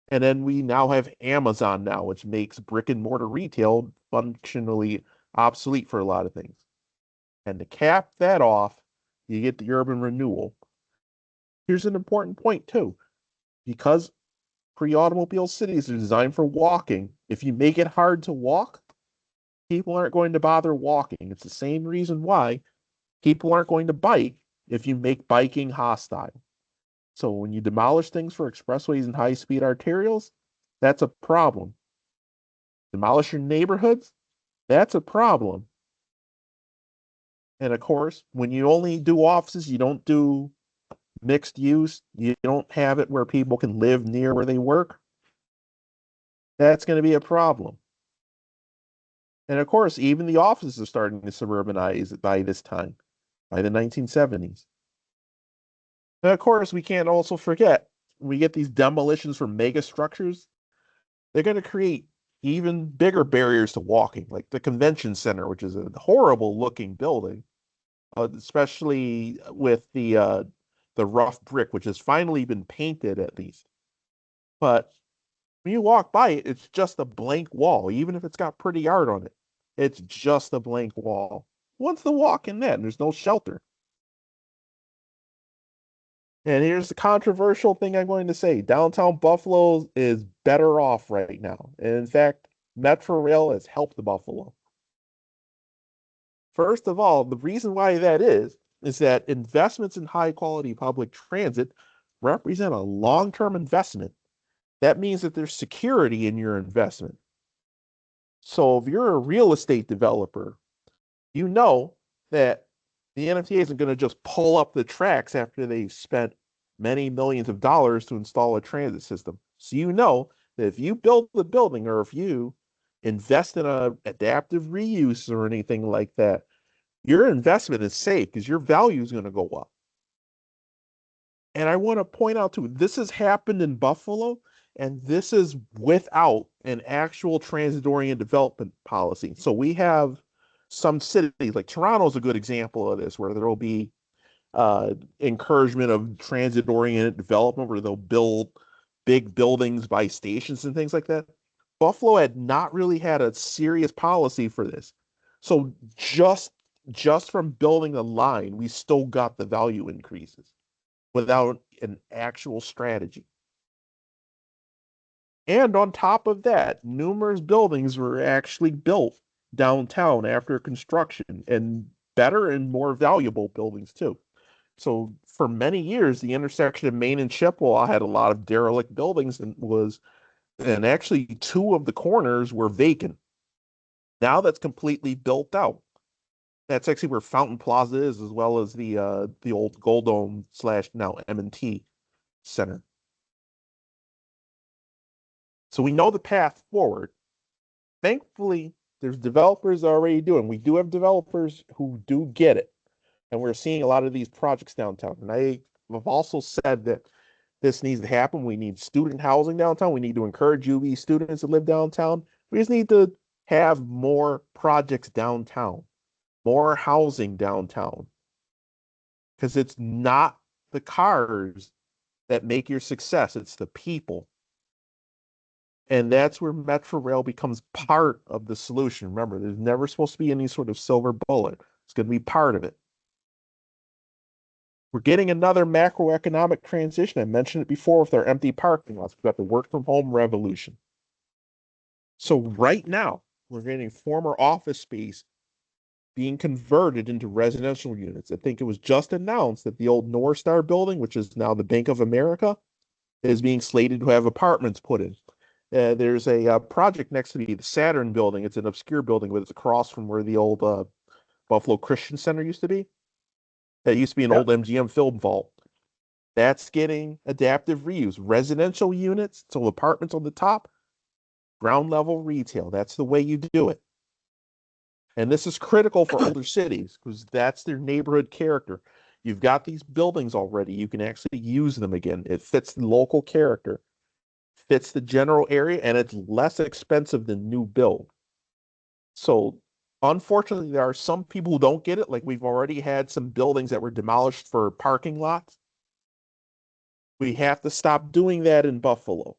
And then we now have Amazon now, which makes brick and mortar retail functionally obsolete for a lot of things. And to cap that off, you get the urban renewal. Here's an important point too. Because pre-automobile cities are designed for walking, if you make it hard to walk, people aren't going to bother walking. It's the same reason why people aren't going to bike if you make biking hostile. So when you demolish things for expressways and high-speed arterials, that's a problem. Demolish your neighborhoods, that's a problem. And of course, when you only do offices, you don't do mixed use, you don't have it where people can live near where they work, that's going to be a problem. And of course, even the offices are starting to suburbanize by this time, by the 1970s. And of course, we can't also forget, we get these demolitions for mega structures, they're going to create even bigger barriers to walking, like the convention center, which is a horrible looking building, especially with the rough brick, which has finally been painted at least. But when you walk by it, it's just a blank wall, even if it's got pretty art on it. It's just a blank wall. What's the walk in that? And there's no shelter. And here's the controversial thing I'm going to say. Downtown Buffalo is better off right now. And in fact, Metro Rail has helped Buffalo. First of all, the reason why that is that investments in high quality public transit represent a long-term investment. That means that there's security in your investment. So if you're a real estate developer, you know that the NFTA isn't going to just pull up the tracks after they've spent many millions of dollars to install a transit system. So you know that if you build the building or if you invest in a adaptive reuse or anything like that, your investment is safe because your value is going to go up. And I want to point out too, this has happened in Buffalo, and this is without an actual transit-oriented development policy. So we have some cities, like Toronto is a good example of this, where there will be encouragement of transit-oriented development, where they'll build big buildings by stations and things like that. Buffalo had not really had a serious policy for this. So just from building a line, we still got the value increases without an actual strategy. And on top of that, numerous buildings were actually built downtown after construction, and better and more valuable buildings too. So for many years, the intersection of Main and Chippewa had a lot of derelict buildings and actually two of the corners were vacant. Now that's completely built out. That's actually where Fountain Plaza is, as well as the old Gold Dome / now M&T Center. So we know the path forward. Thankfully, there's developers already doing. We do have developers who do get it, and we're seeing a lot of these projects downtown. And I have also said that this needs to happen. We need student housing downtown. We need to encourage UV students to live downtown. We just need to have more projects downtown, more housing downtown, because it's not the cars that make your success, it's the people. And that's where Metro Rail becomes part of the solution. Remember, there's never supposed to be any sort of silver bullet. It's going to be part of it. We're getting another macroeconomic transition. I mentioned it before with our empty parking lots. We've got the work from home revolution. So right now, we're getting former office space being converted into residential units. I think it was just announced that the old North Star building, which is now the Bank of America, is being slated to have apartments put in. There's a project next to the Saturn building. It's an obscure building, but it's across from where the old Buffalo Christian Center used to be. That used to be an old MGM film vault. That's getting adaptive reuse. Residential units, so apartments on the top, ground level retail. That's the way you do it. And this is critical for older cities because that's their neighborhood character. You've got these buildings already. You can actually use them again. It fits the local character, fits the general area, and it's less expensive than new build. So unfortunately, there are some people who don't get it. Like we've already had some buildings that were demolished for parking lots. We have to stop doing that in Buffalo.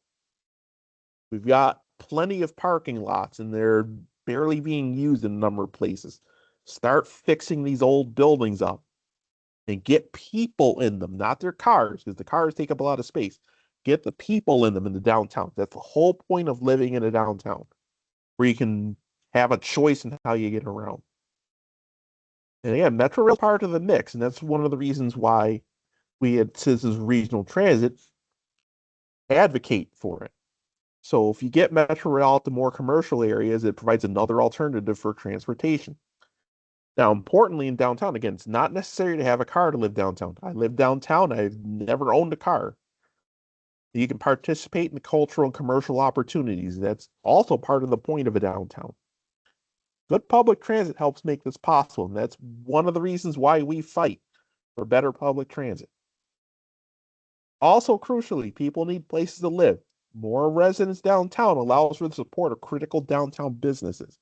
We've got plenty of parking lots and they're barely being used in a number of places. Start fixing these old buildings up and get people in them, not their cars, because the cars take up a lot of space. Get the people in them in the downtown. That's the whole point of living in a downtown, where you can have a choice in how you get around. And again, Metro Rail is part of the mix, and that's one of the reasons why we at Citizens Regional Transit advocate for it. So if you get Metro Rail out to more commercial areas, it provides another alternative for transportation. Now, importantly, in downtown, again, it's not necessary to have a car to live downtown. I live downtown. I've never owned a car. You can participate in the cultural and commercial opportunities. That's also part of the point of a downtown. Good public transit helps make this possible, and that's one of the reasons why we fight for better public transit. Also, crucially, people need places to live. More residents downtown allows for the support of critical downtown businesses.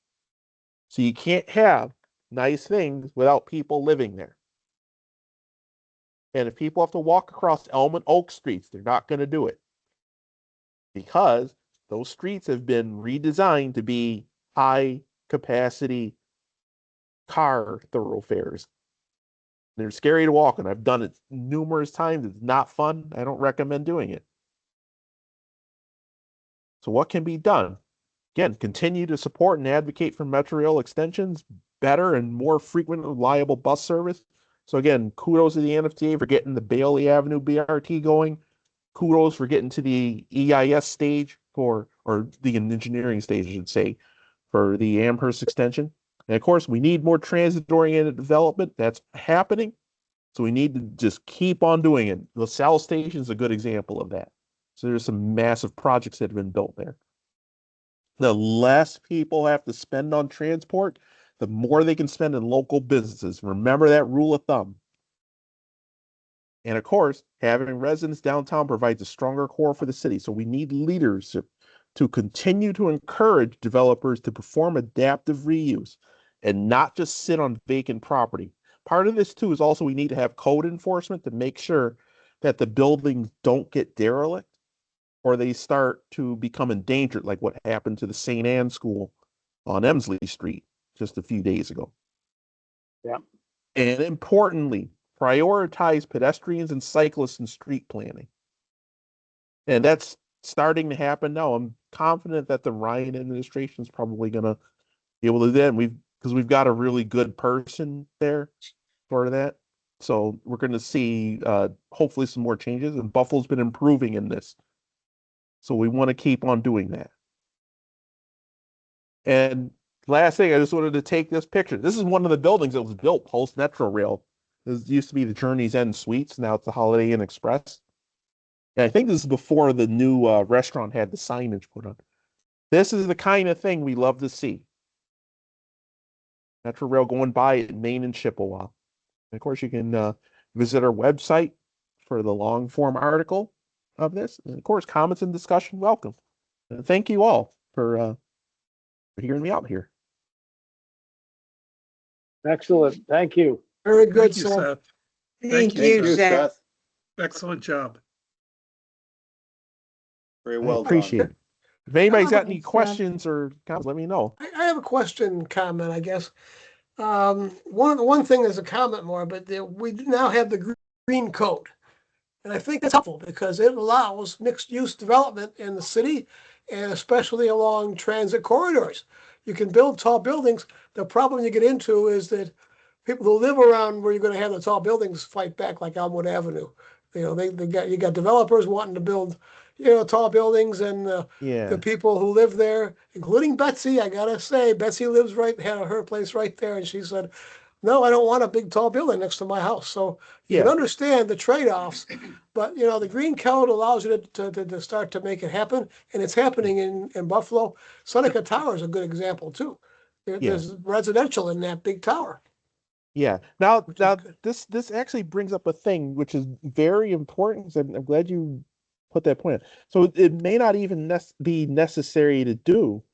So you can't have nice things without people living there. And if people have to walk across Elm and Oak streets, they're not going to do it, because those streets have been redesigned to be high capacity car thoroughfares. They're scary to walk on. I've done it numerous times. It's not fun. I don't recommend doing it. So what can be done? Again, continue to support and advocate for Metro Rail extensions, better and more frequent and reliable bus service. So again, kudos to the NFTA for getting the Bailey Avenue BRT going. Kudos for getting to the EIS stage or the engineering stage, I should say, for the Amherst extension. And of course, we need more transit-oriented development. That's happening. So we need to just keep on doing it. LaSalle Station is a good example of that. So there's some massive projects that have been built there. The less people have to spend on transport, the more they can spend in local businesses. Remember that rule of thumb. And of course, having residents downtown provides a stronger core for the city. So we need leaders to continue to encourage developers to perform adaptive reuse and not just sit on vacant property. Part of this too is also we need to have code enforcement to make sure that the buildings don't get derelict or they start to become endangered, like what happened to the St. Anne School on Emsley Street just a few days ago. Yeah. And importantly, prioritize pedestrians and cyclists in street planning. And that's starting to happen now. I'm confident that the Ryan administration is probably going to be able to do that. And we've because we've got a really good person there for that. So we're going to see hopefully some more changes, and Buffalo's been improving in this. So we want to keep on doing that. And last thing, I just wanted to take this picture. This is one of the buildings that was built post Metro Rail. This used to be the Journey's End Suites. Now it's the Holiday Inn Express. And I think this is before the new restaurant had the signage put on. This is the kind of thing we love to see. Metro Rail going by at Main and Chippewa. And of course, you can visit our website for the long form article of this. And of course, comments and discussion welcome. And thank you all for hearing me out here. Excellent. Thank you. Very good, Thank you, Seth. Seth. Thank you, you, Seth. Seth. Excellent job. Very I well done. appreciate it. If anybody's got any Thanks, Seth. questions or comments, let me know. I have a question, comment, I guess. One thing is a comment more, but we now have the green code. And I think that's helpful because it allows mixed use development in the city and especially along transit corridors. You can build tall buildings. The problem you get into is that people who live around where you're going to have the tall buildings fight back, like Elmwood Avenue. You know, you got developers wanting to build, tall buildings, and Yeah. the people who live there, including Betsy, I gotta say, Betsy lives had her place right there, and she said, "No, I don't want a big tall building next to my house." So you can Yeah. understand the trade-offs, but the green code allows you to start to make it happen, and it's happening in Buffalo. Seneca Tower is a good example too. There's residential in that big tower. Yeah. Now, Which is good. this actually brings up a thing which is very important. So I'm glad you put that point out. So it may not even be necessary to do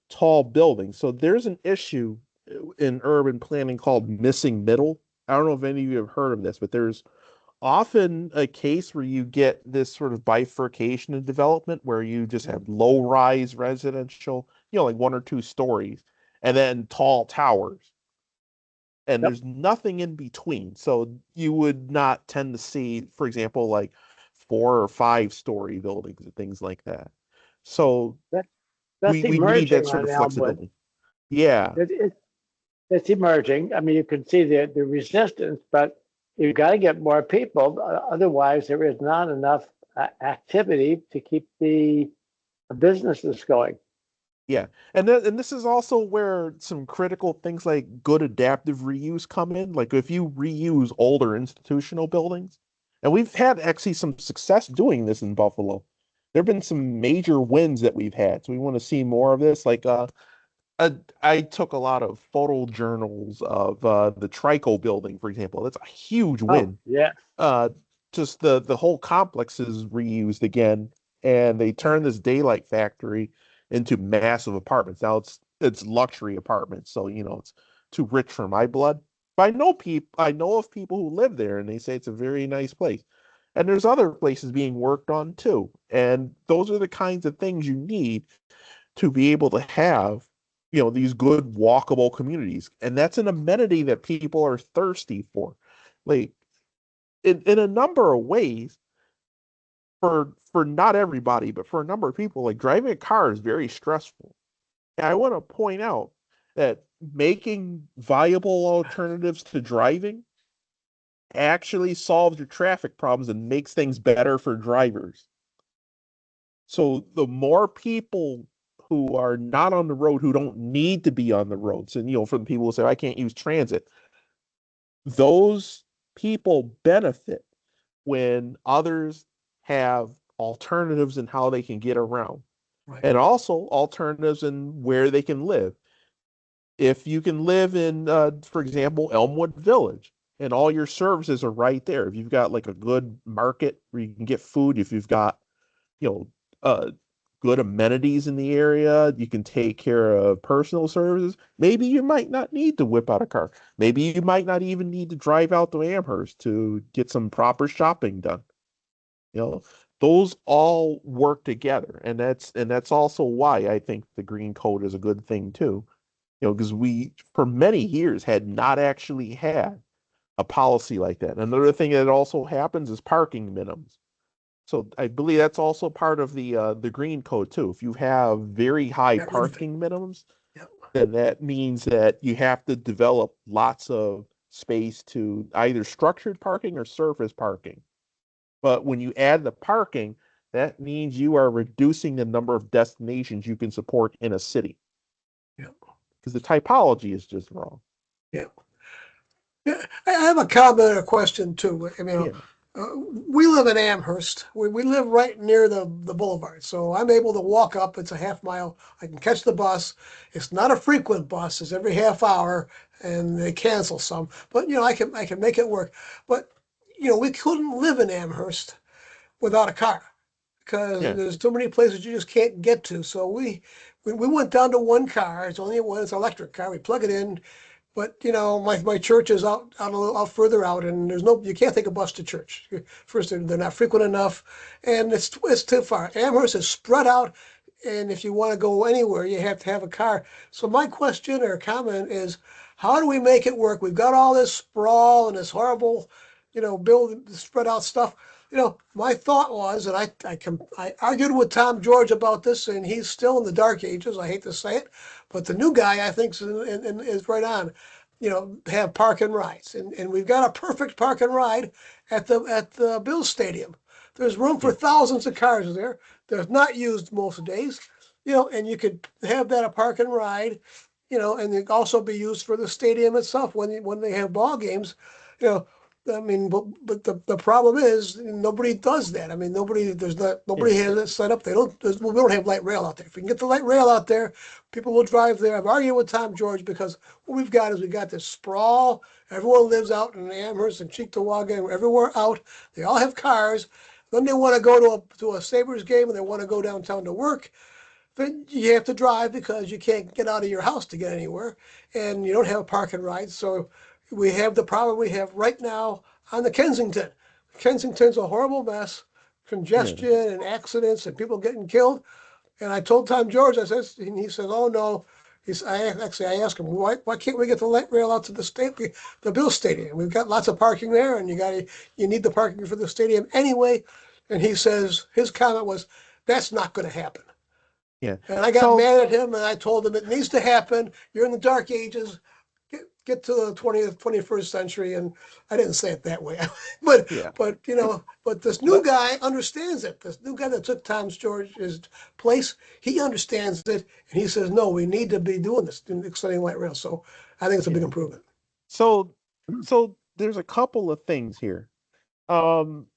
tall buildings. So there's an issue in urban planning called missing middle. I don't know if any of you have heard of this, but there's often a case where you get this sort of bifurcation of development where you just have low-rise residential, like 1 or 2 stories, and then tall towers. And Yep. there's nothing in between. So you would not tend to see, for example, like 4 or 5 story buildings and things like that. So That's we need emerging that sort on of Elmwood. flexibility. Yeah. It's emerging. I mean, you can see the resistance, but you've got to get more people. Otherwise, there is not enough activity to keep the businesses going. Yeah. And this is also where some critical things like good adaptive reuse come in. Like if you reuse older institutional buildings, and we've had actually some success doing this in Buffalo. There have been some major wins that we've had. So we want to see more of this. Like I took a lot of photojournals of the Trico building, for example. That's a huge win. Yeah. Just the whole complex is reused again, and they turned this daylight factory into massive apartments. Now it's luxury apartments, so it's too rich for my blood. But I know of people who live there, and they say it's a very nice place. And there's other places being worked on too. And those are the kinds of things you need to be able to have, these good walkable communities. And that's an amenity that people are thirsty for. Like in a number of ways, for not everybody, but for a number of people, like driving a car is very stressful. And I want to point out that making viable alternatives to driving actually solves your traffic problems and makes things better for drivers. So the more people who are not on the road, who don't need to be on the roads, and for the people who say I can't use transit, those people benefit when others have alternatives in how they can get around. Right. And also alternatives in where they can live. If you can live in, for example, Elmwood Village, and all your services are right there. If you've got like a good market where you can get food, if you've got, good amenities in the area, you can take care of personal services. Maybe you might not need to whip out a car. Maybe you might not even need to drive out to Amherst to get some proper shopping done. Those all work together, and that's also why I think the green code is a good thing too. Because we for many years had not actually had a policy like that. Another thing that also happens is parking minimums. So I believe that's also part of the green code too. If you have very high Got rid of it. parking minimums, Yep. then that means that you have to develop lots of space to either structured parking or surface parking. But when you add the parking, that means you are reducing the number of destinations you can support in a city. Yeah. Because the typology is just wrong. Yeah. Yeah, I have a comment or a question too. I mean, Yeah. we live in Amherst. We live right near the boulevard, so I'm able to walk up. It's a half mile. I can catch the bus. It's not a frequent bus. It's every half hour, and they cancel some. But I can make it work. But we couldn't live in Amherst without a car because Yeah. there's too many places you just can't get to. So we went down to one car. It's only one. It's an electric car. We plug it in. But my church is out further out, and you can't take a bus to church. First, they're not frequent enough, and it's too far. Amherst is spread out, and if you want to go anywhere, you have to have a car. So my question or comment is, how do we make it work? We've got all this sprawl and this horrible, build spread out stuff. My thought was, and I argued with Tom George about this, and he's still in the dark ages. I hate to say it, but the new guy I think is right on. Have park and rides, and we've got a perfect park and ride at the Bills Stadium. There's room for Yeah. thousands of cars there. They're not used most days, and you could have that a park and ride, and it also be used for the stadium itself when they have ball games, you know. I mean, but the problem is nobody does that. I mean, nobody Yeah. has it set up. We don't have light rail out there. If we can get the light rail out there, people will drive there. I've argued with Tom George because what we've got this sprawl. Everyone lives out in Amherst and Cheektowaga and everywhere out. They all have cars. Then they want to go to a Sabres game and they want to go downtown to work. Then you have to drive because you can't get out of your house to get anywhere, and you don't have a park and ride. So we have the problem we have right now on the Kensington. Kensington's a horrible mess, Yeah. congestion and accidents and people getting killed. And I told Tom George, and he says, "Oh no." I asked him, why can't we get the light rail out to the Bill Stadium? We've got lots of parking there, and you need the parking for the stadium anyway. And he says his comment was, "That's not going to happen." Yeah. And I got So mad at him and I told him it needs to happen. You're in the dark ages. Get to the 20th, 21st century. And I didn't say it that way. but yeah. but this new guy understands it. This new guy that took Tom George's place, he understands it. And he says, no, we need to be doing this, extending light rail. So I think it's a big Yeah. improvement. So there's a couple of things here. Um,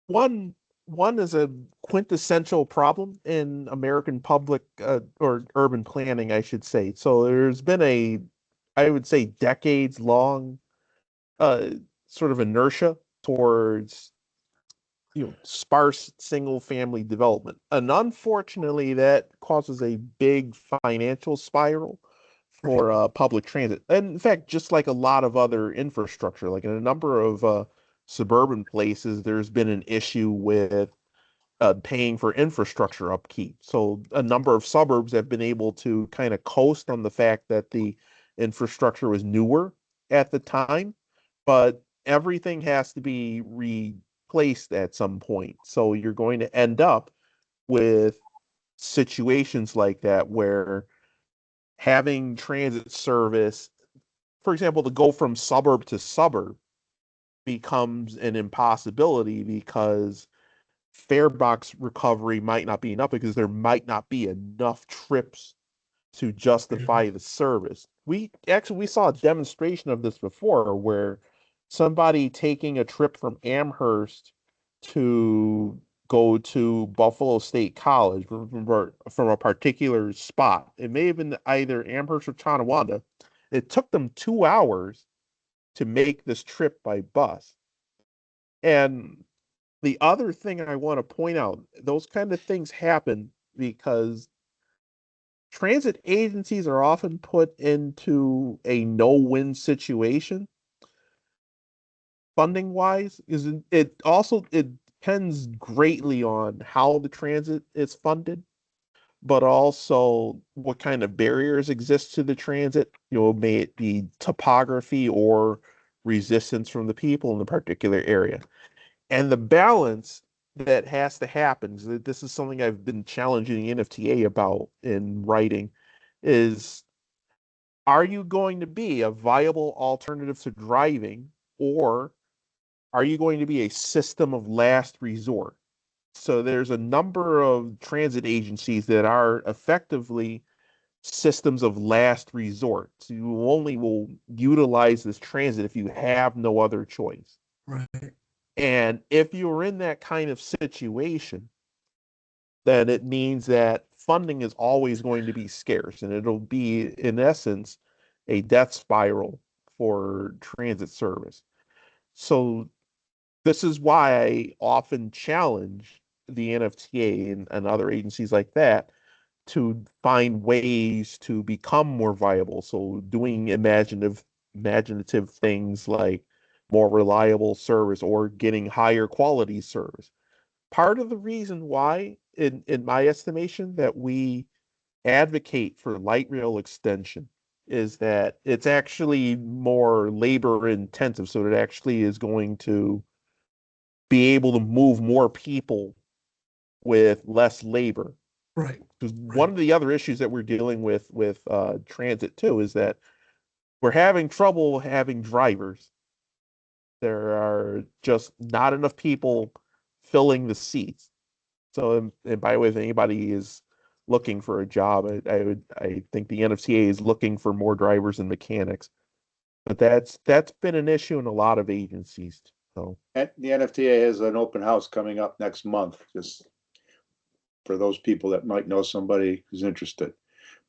one one is a quintessential problem in American public or urban planning, I should say. So there's been I would say, decades long uh, sort of inertia towards sparse single family development, and unfortunately, that causes a big financial spiral for public transit. And in fact, just like a lot of other infrastructure, like in a number of suburban places, there's been an issue with paying for infrastructure upkeep. So a number of suburbs have been able to kind of coast on the fact that the infrastructure was newer at the time, but everything has to be replaced at some point. So you're going to end up with situations like that where having transit service, for example, to go from suburb to suburb becomes an impossibility because fare box recovery might not be enough because there might not be enough trips to justify the service. We saw a demonstration of this before where somebody taking a trip from Amherst to go to Buffalo State College from a particular spot. It may have been either Amherst or Tonawanda. It took them 2 hours to make this trip by bus. And the other thing I want to point out, those kind of things happen because transit agencies are often put into a no-win situation funding wise. It depends greatly on how the transit is funded, but also what kind of barriers exist to the transit, may it be topography or resistance from the people in the particular area. And the balance that has to happen, this is something I've been challenging NFTA about in writing, is are you going to be a viable alternative to driving, or are you going to be a system of last resort? So there's a number of transit agencies that are effectively systems of last resort. So you only will utilize this transit if you have no other choice. Right. And if you're in that kind of situation, then it means that funding is always going to be scarce, and it'll be, in essence, a death spiral for transit service. So this is why I often challenge the NFTA and other agencies like that to find ways to become more viable. So doing imaginative things like more reliable service or getting higher quality service. Part of the reason why, in my estimation, that we advocate for light rail extension is that it's actually more labor intensive. So it actually is going to be able to move more people with less labor. Right. Because one of the other issues that we're dealing with transit too is that we're having trouble having drivers. There are just not enough people filling the seats. So, and by the way, if anybody is looking for a job, I think the NFTA is looking for more drivers and mechanics. But that's been an issue in a lot of agencies. So, And the NFTA has an open house coming up next month, just for those people that might know somebody who's interested.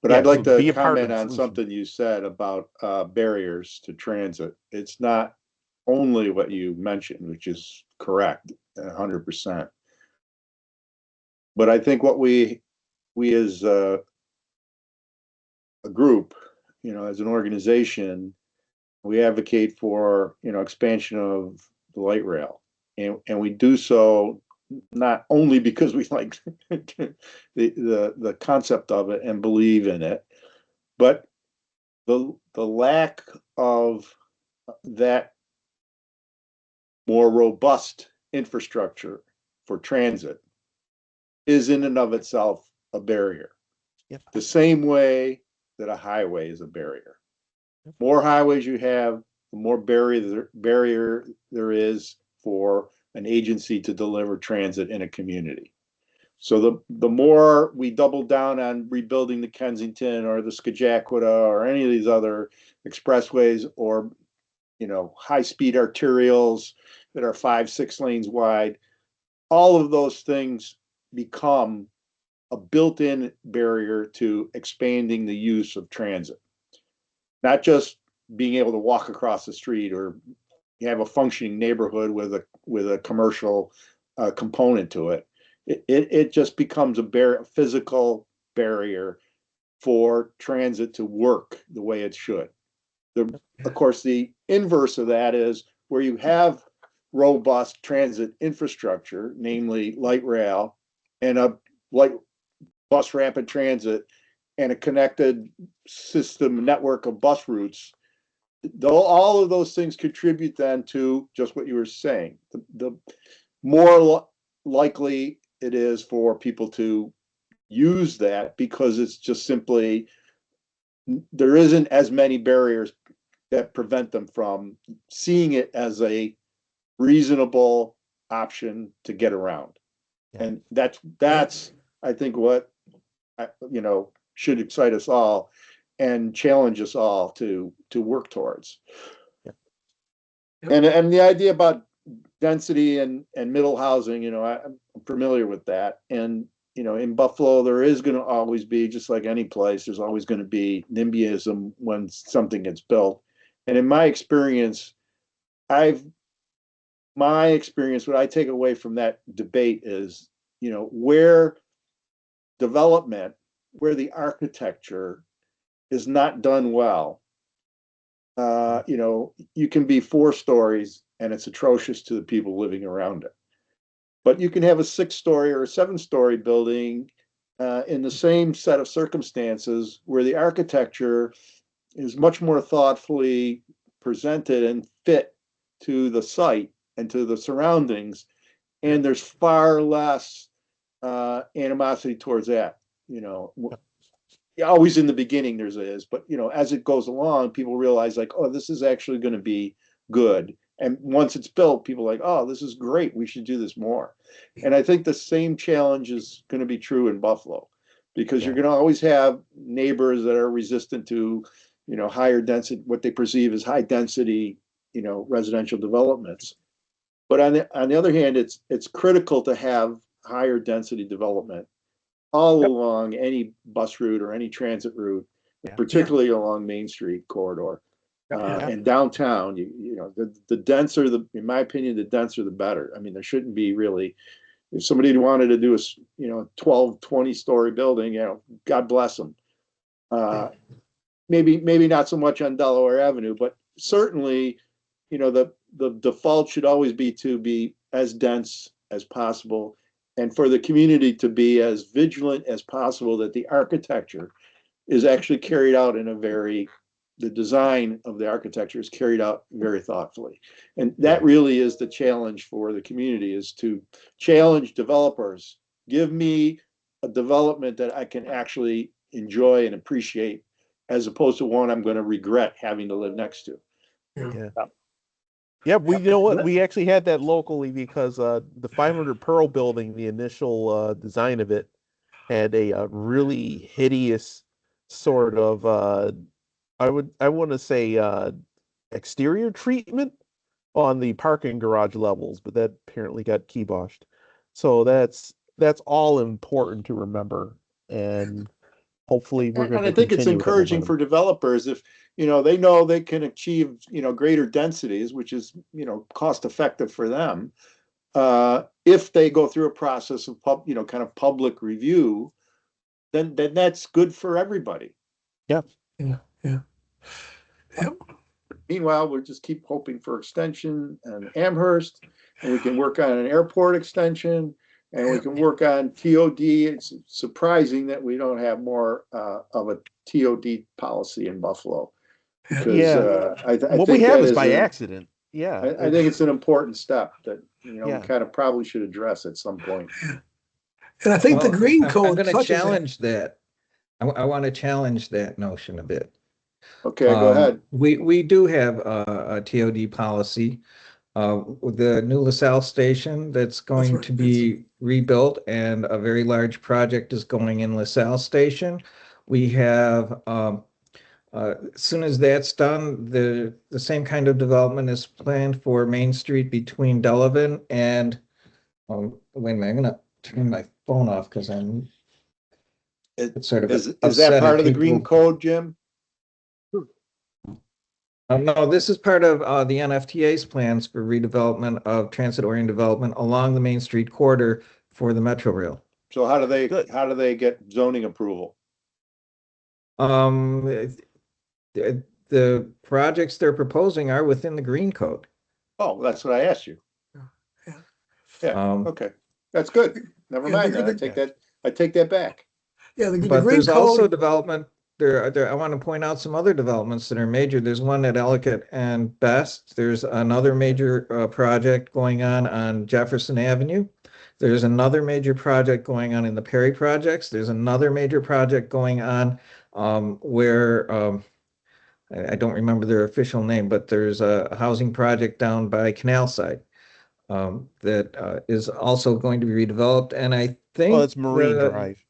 But yeah, I'd like so to be a part of comment the on solution. something you said about barriers to transit. It's not only what you mentioned, which is correct, 100%. But I think what we as a group, as an organization, we advocate for, expansion of the light rail. And we do so not only because we like the concept of it and believe in it, but the lack of that more robust infrastructure for transit is in and of itself a barrier. Yep. The same way that a highway is a barrier. More highways you have, the more barrier there is for an agency to deliver transit in a community. So the more we double down on rebuilding the Kensington or the Scajaquada or any of these other expressways or high-speed arterials that are 5-6 lanes wide, all of those things become a built-in barrier to expanding the use of transit. Not just being able to walk across the street or you have a functioning neighborhood with a commercial component to it. It just becomes a physical barrier for transit to work the way it should. Of course, the inverse of that is where you have robust transit infrastructure, namely light rail and a light bus rapid transit and a connected system network of bus routes. Though all of those things contribute then to just what you were saying. The more likely it is for people to use that because it's just simply there isn't as many barriers that prevent them from seeing it as a reasonable option to get around. Yeah. And that's I think what should excite us all and challenge us all to work towards. Yep. And the idea about density and middle housing, I'm familiar with that. And in Buffalo, there is going to always be, just like any place, there's always going to be NIMBYism when something gets built. And in my experience, what I take away from that debate is, where development, where the architecture is not done well, you can be 4 stories and it's atrocious to the people living around it. But you can have a 6-story or a 7-story building in the same set of circumstances where the architecture is much more thoughtfully presented and fit to the site and to the surroundings. And there's far less animosity towards that. always in the beginning but as it goes along, people realize like, oh, this is actually going to be good. And once it's built, people are like, oh, this is great. We should do this more. And I think the same challenge is going to be true in Buffalo, because you're going to always have neighbors that are resistant to, higher density, what they perceive as high density, residential developments. But on the other hand, it's critical to have higher density development all along any bus route or any transit route, particularly along Main Street corridor. And downtown, the denser, in my opinion, the denser, the better. I mean, there shouldn't be really, if somebody wanted to do a 12, 20-story building, God bless them. Maybe not so much on Delaware Avenue, but certainly, the default should always be to be as dense as possible, and for the community to be as vigilant as possible that the architecture is actually carried out the design of the architecture is carried out very thoughtfully. And that really is the challenge for the community, is to challenge developers. Give me a development that I can actually enjoy and appreciate, as opposed to one I'm going to regret having to live next to. Yeah, we know what we actually had that locally, because the 500 Pearl building, the initial design of it had a really hideous sort of I want to say exterior treatment on the parking garage levels, but that apparently got kiboshed. So that's all important to remember, and hopefully we're going And to I think it's continue with that encouraging momentum. for developers if, they know they can achieve, greater densities, which is, cost effective for them. If they go through a process of kind of public review, then that's good for everybody. Yeah. Meanwhile, we'll just keep hoping for extension and Amherst, and we can work on an airport extension, and we can work on TOD. It's surprising that we don't have more of a TOD policy in Buffalo, because I What think we have that is is by accident. Yeah. I think it's an important step that we kind of probably should address at some point. And I think the green I'm code going to touches that. challenge that. I want to challenge that notion a bit. Okay, go ahead. We do have a TOD policy. With the new LaSalle station that's going right. to be rebuilt, and a very large project is going in LaSalle station. We have, as soon as that's done, the same kind of development is planned for Main Street between Delavan and, wait a minute, I'm gonna turn my phone off because it's sort of Is that upsetting part of the green people. code, Jim? No, this is part of the NFTA's plans for redevelopment of transit-oriented development along the Main Street corridor for the Metro Rail. So how do they get zoning approval? The projects they're proposing are within the green code. Oh, that's what I asked you. Yeah, okay. That's good. Never mind that. I take that back. Yeah, the But green there's also code, development, I want to point out some other developments that are major. There's one at Ellicott and Best. There's another major project going on Jefferson Avenue. There's another major project going on in the Perry projects. There's another major project going on where I don't remember their official name, but there's a housing project down by Canal Side that is also going to be redeveloped. And I think Well, it's Marine Drive.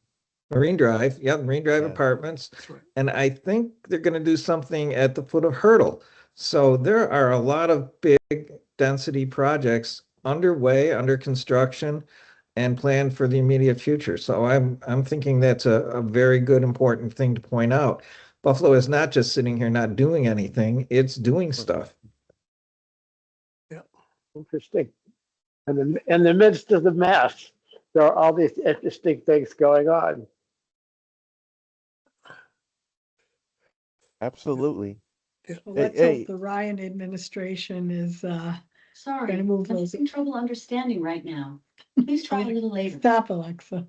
Marine Drive, Marine Drive Yeah. Apartments. That's right. And I think they're going to do something at the foot of Hurdle. So there are a lot of big density projects underway, under construction, and planned for the immediate future. So I'm thinking that's a very good, important thing to point out. Buffalo is not just sitting here not doing anything, it's doing stuff. Interesting. And in the midst of the mess, there are all these interesting things going on. Absolutely. Well, let's Hey. hope the Ryan administration is Sorry, Gonna move I'm those- having trouble understanding right now. Please try a little later. stop, Alexa.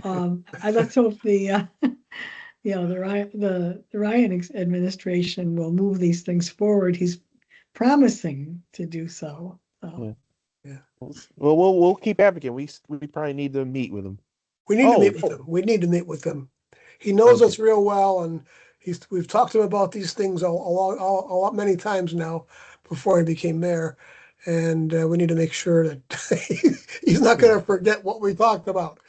Let's hope the the Ryan administration will move these things forward. He's promising to do so. Well, we'll keep advocating. We probably need to meet with them. we need to Oh. meet with them. We need to meet with them. he knows Okay. us real well, and we've talked to him about these things a lot many times now before he became mayor, and we need to make sure that he's not going to forget what we talked about.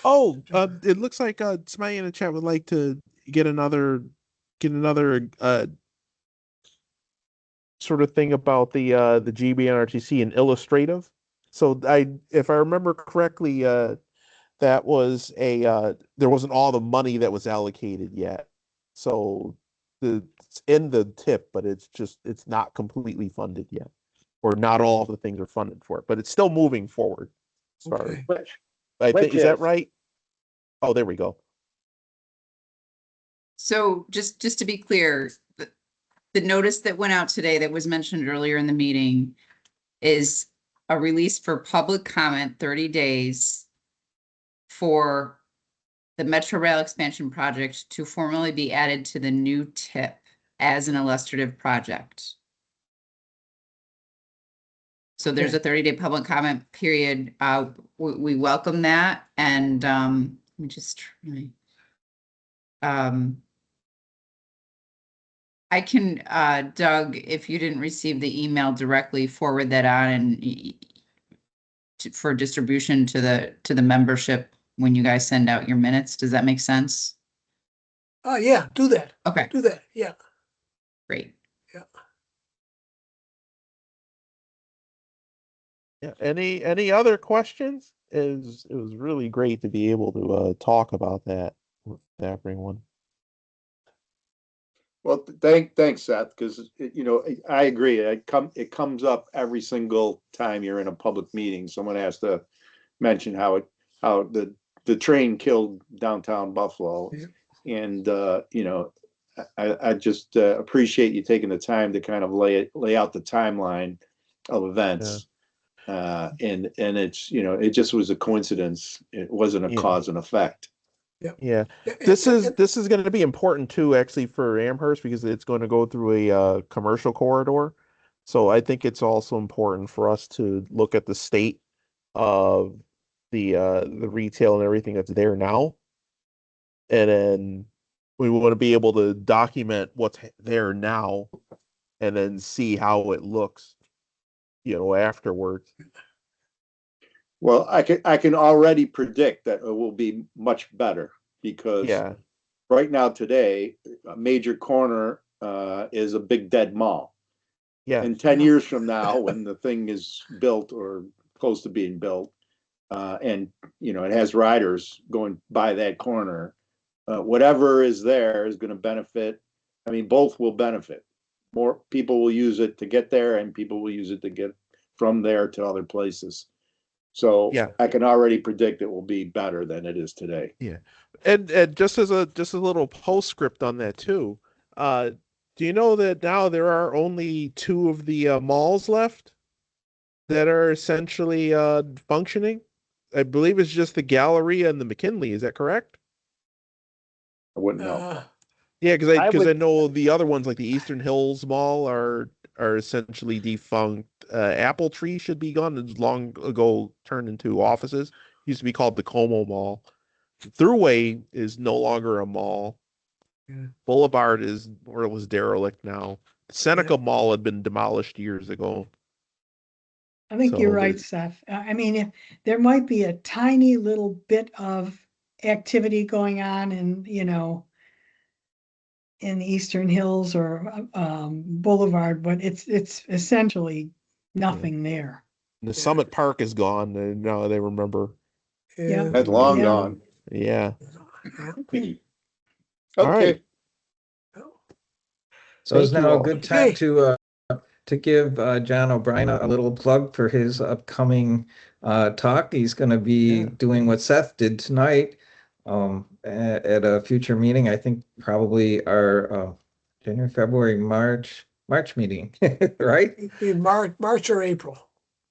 Oh, it looks like somebody in the chat would like to get another sort of thing about the GBNRTC and illustrative. So if I remember correctly, that was there wasn't all the money that was allocated yet. So it's in the tip, but it's not completely funded yet, or not all of the things are funded for it, but it's still moving forward. Sorry, Okay. I think Which is that is- right? Oh, there we go. So just to be clear, the notice that went out today that was mentioned earlier in the meeting is a release for public comment 30 days for the Metro Rail expansion project to formally be added to the new tip as an illustrative project. So there's a 30-day public comment period. We welcome that, and let me just try. I can, Doug, if you didn't receive the email directly, forward that on and for distribution to the membership when you guys send out your minutes. Does that make sense? Yeah, do that. Okay, Do that. Yeah. great. Yeah. Any other questions? It was really great to be able to talk about that with everyone. Well, thanks, Seth, because I agree. It comes up every single time you're in a public meeting. Someone has to mention how the train killed downtown Buffalo, Yeah. and I just appreciate you taking the time to kind of lay out the timeline of events. And it's it just was a coincidence. It wasn't a cause and effect. Yeah. This is going to be important too, actually, for Amherst, because it's going to go through a commercial corridor. So I think it's also important for us to look at the state of the retail and everything that's there now, and then we want to be able to document what's there now, and then see how it looks, afterwards. Well, I can already predict that it will be much better because right now today, a major corner is a big dead mall. Yeah. And 10 years from now, when the thing is built or close to being built, and it has riders going by that corner, whatever is there is going to benefit. I mean, both will benefit. More people will use it to get there, and people will use it to get from there to other places. So I can already predict it will be better than it is today. Yeah. And just as a little postscript on that too, do you know that now there are only 2 of the malls left that are essentially functioning? I believe it's just the Galleria and the McKinley. Is that correct? I wouldn't know. Yeah, because I know the other ones like the Eastern Hills Mall are essentially defunct. Apple Tree should be gone. It's long ago turned into offices. Used to be called the Como Mall. Thruway is no longer a mall. Yeah. Boulevard is more or less derelict now. Seneca Mall had been demolished years ago. I think you're right, Seth. I mean, if there might be a tiny little bit of activity going on in the Eastern Hills or Boulevard, but it's essentially nothing there. The Summit Park is gone, and now they remember. Yeah. That's long gone. Yeah. Okay. All right. So it's Thank you now a all. good time to give John O'Brien a little plug for his upcoming talk. He's going to be doing what Seth did tonight at a future meeting. I think probably our January, February, March meeting, right? March or April.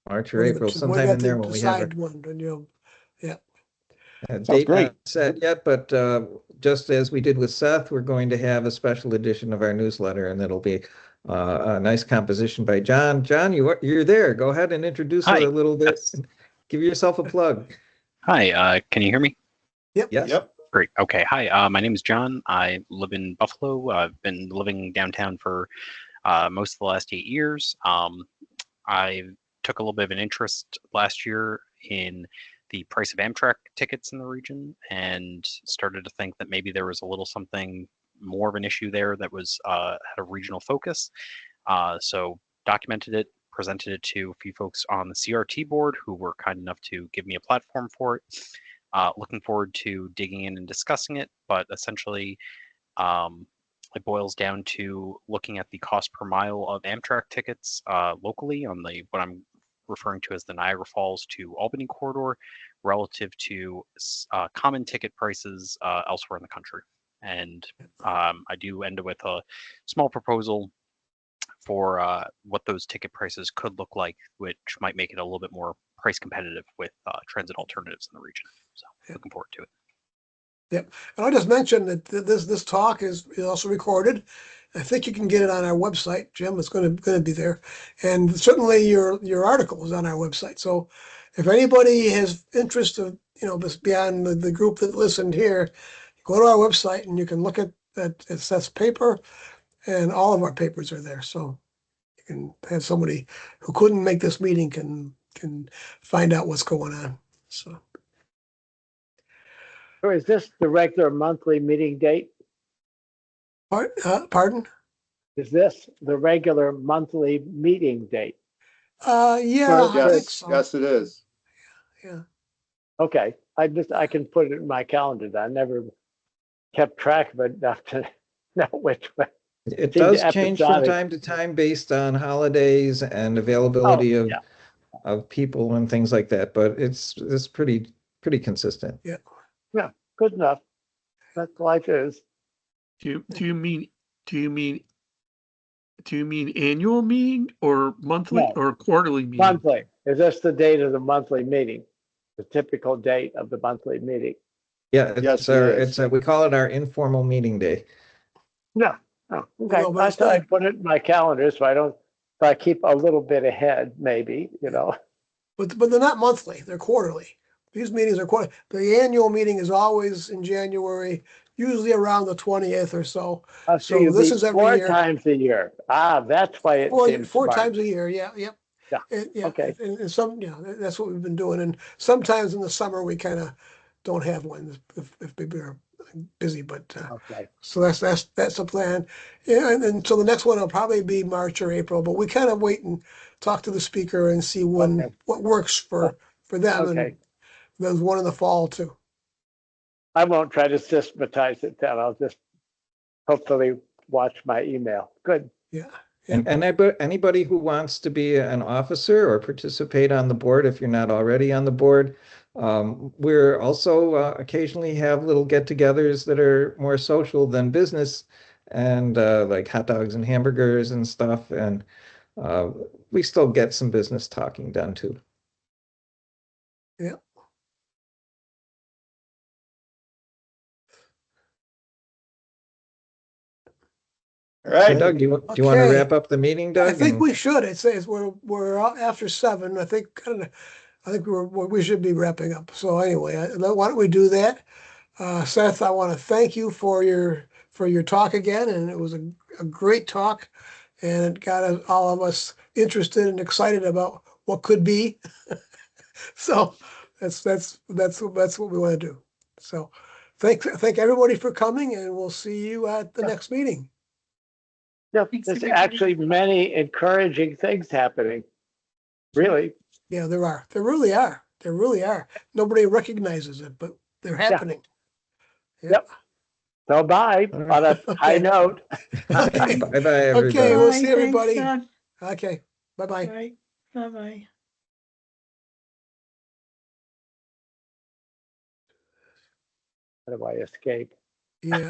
March or April, sometime in there when we have decide one, and date great. not set yet, but just as we did with Seth, we're going to have a special edition of our newsletter, and it'll be a nice composition by John. John, you're there. Go ahead and introduce it a little bit. Give yourself a plug. Hi, can you hear me? Yep. Yes. Yep. Great. Okay. Hi, my name is John. I live in Buffalo. I've been living downtown for most of the last 8 years. I took a little bit of an interest last year in the price of Amtrak tickets in the region and started to think that maybe there was a little something more of an issue there that was had a regional focus. So documented it, presented it to a few folks on the CRT board who were kind enough to give me a platform for it. Looking forward to digging in and discussing it, but essentially it boils down to looking at the cost per mile of Amtrak tickets locally on the what I'm referring to as the Niagara Falls to Albany corridor relative to common ticket prices elsewhere in the country. And I do end with a small proposal for what those ticket prices could look like, which might make it a little bit more price competitive with transit alternatives in the region. So looking forward to it. Yep. And I'll just mention that this talk is also recorded. I think you can get it on our website, Jim. It's going to be there, and certainly your article is on our website. So if anybody has interest of this beyond the group that listened here, go to our website and you can look at Seth's paper, and all of our papers are there. So you can have somebody who couldn't make this meeting can find out what's going on. So. Or is this the regular monthly meeting date? Pardon? Is this the regular monthly meeting date? Yeah, I think Yes, so. yes, it is. Yeah. Okay, I can put it in my calendar. I never kept track of it enough to know which way. It Seemed does change from episodic. time to time based on holidays and availability Oh, yeah. of people and things like that, but it's pretty consistent. Yeah. Yeah, good enough. That's life is. Do you mean annual meeting or monthly No. or quarterly meeting? Monthly. Is this the date of the monthly meeting? The typical date of the monthly meeting? Yeah, Yes, it is. we call it our informal meeting day. No. Oh, okay. No, but I it's thought not- I'd put it in my calendar so if I keep a little bit ahead, maybe, But they're not monthly, they're quarterly. These meetings are quarterly. The annual meeting is always in January, usually around the 20th or so. So So you this meet is every 4 year. times a year. That's why it seems Four smart. times a year, yeah, yep. Yeah, Yeah, okay. and some, that's what we've been doing. And sometimes in the summer, we kind of don't have one if people are busy, but Okay. so that's the plan. Yeah, and so the next one will probably be March or April, but we kind of wait and talk to the speaker and see Okay. what works for them. Okay. And there's one in the fall too. I won't try to systematize it then. I'll just hopefully watch my email. Good. Yeah. And anybody who wants to be an officer or participate on the board, if you're not already on the board, we're also occasionally have little get-togethers that are more social than business, and like hot dogs and hamburgers and stuff. And we still get some business talking done too. Yeah. All right. Hey, Doug, do you want to Okay. wrap up the meeting, Doug? I think we should. It says we're after 7. I think we should be wrapping up. So anyway, why don't we do that? Seth, I want to thank you for your talk again, and it was a great talk, and it got all of us interested and excited about what could be. So that's what we want to do. So thank everybody for coming, and we'll see you at the next meeting. Yeah, Thanks, there's everybody. actually many encouraging things happening. Really. Yeah, there are. There really are. There really are. Nobody recognizes it, but they're happening. Yeah. Yep. So bye on a high Okay. note. Okay. Bye-bye, everybody. Okay, we'll Bye, see thanks, everybody. Seth. Okay, bye-bye. Bye. Bye-bye. How do I escape? Yeah.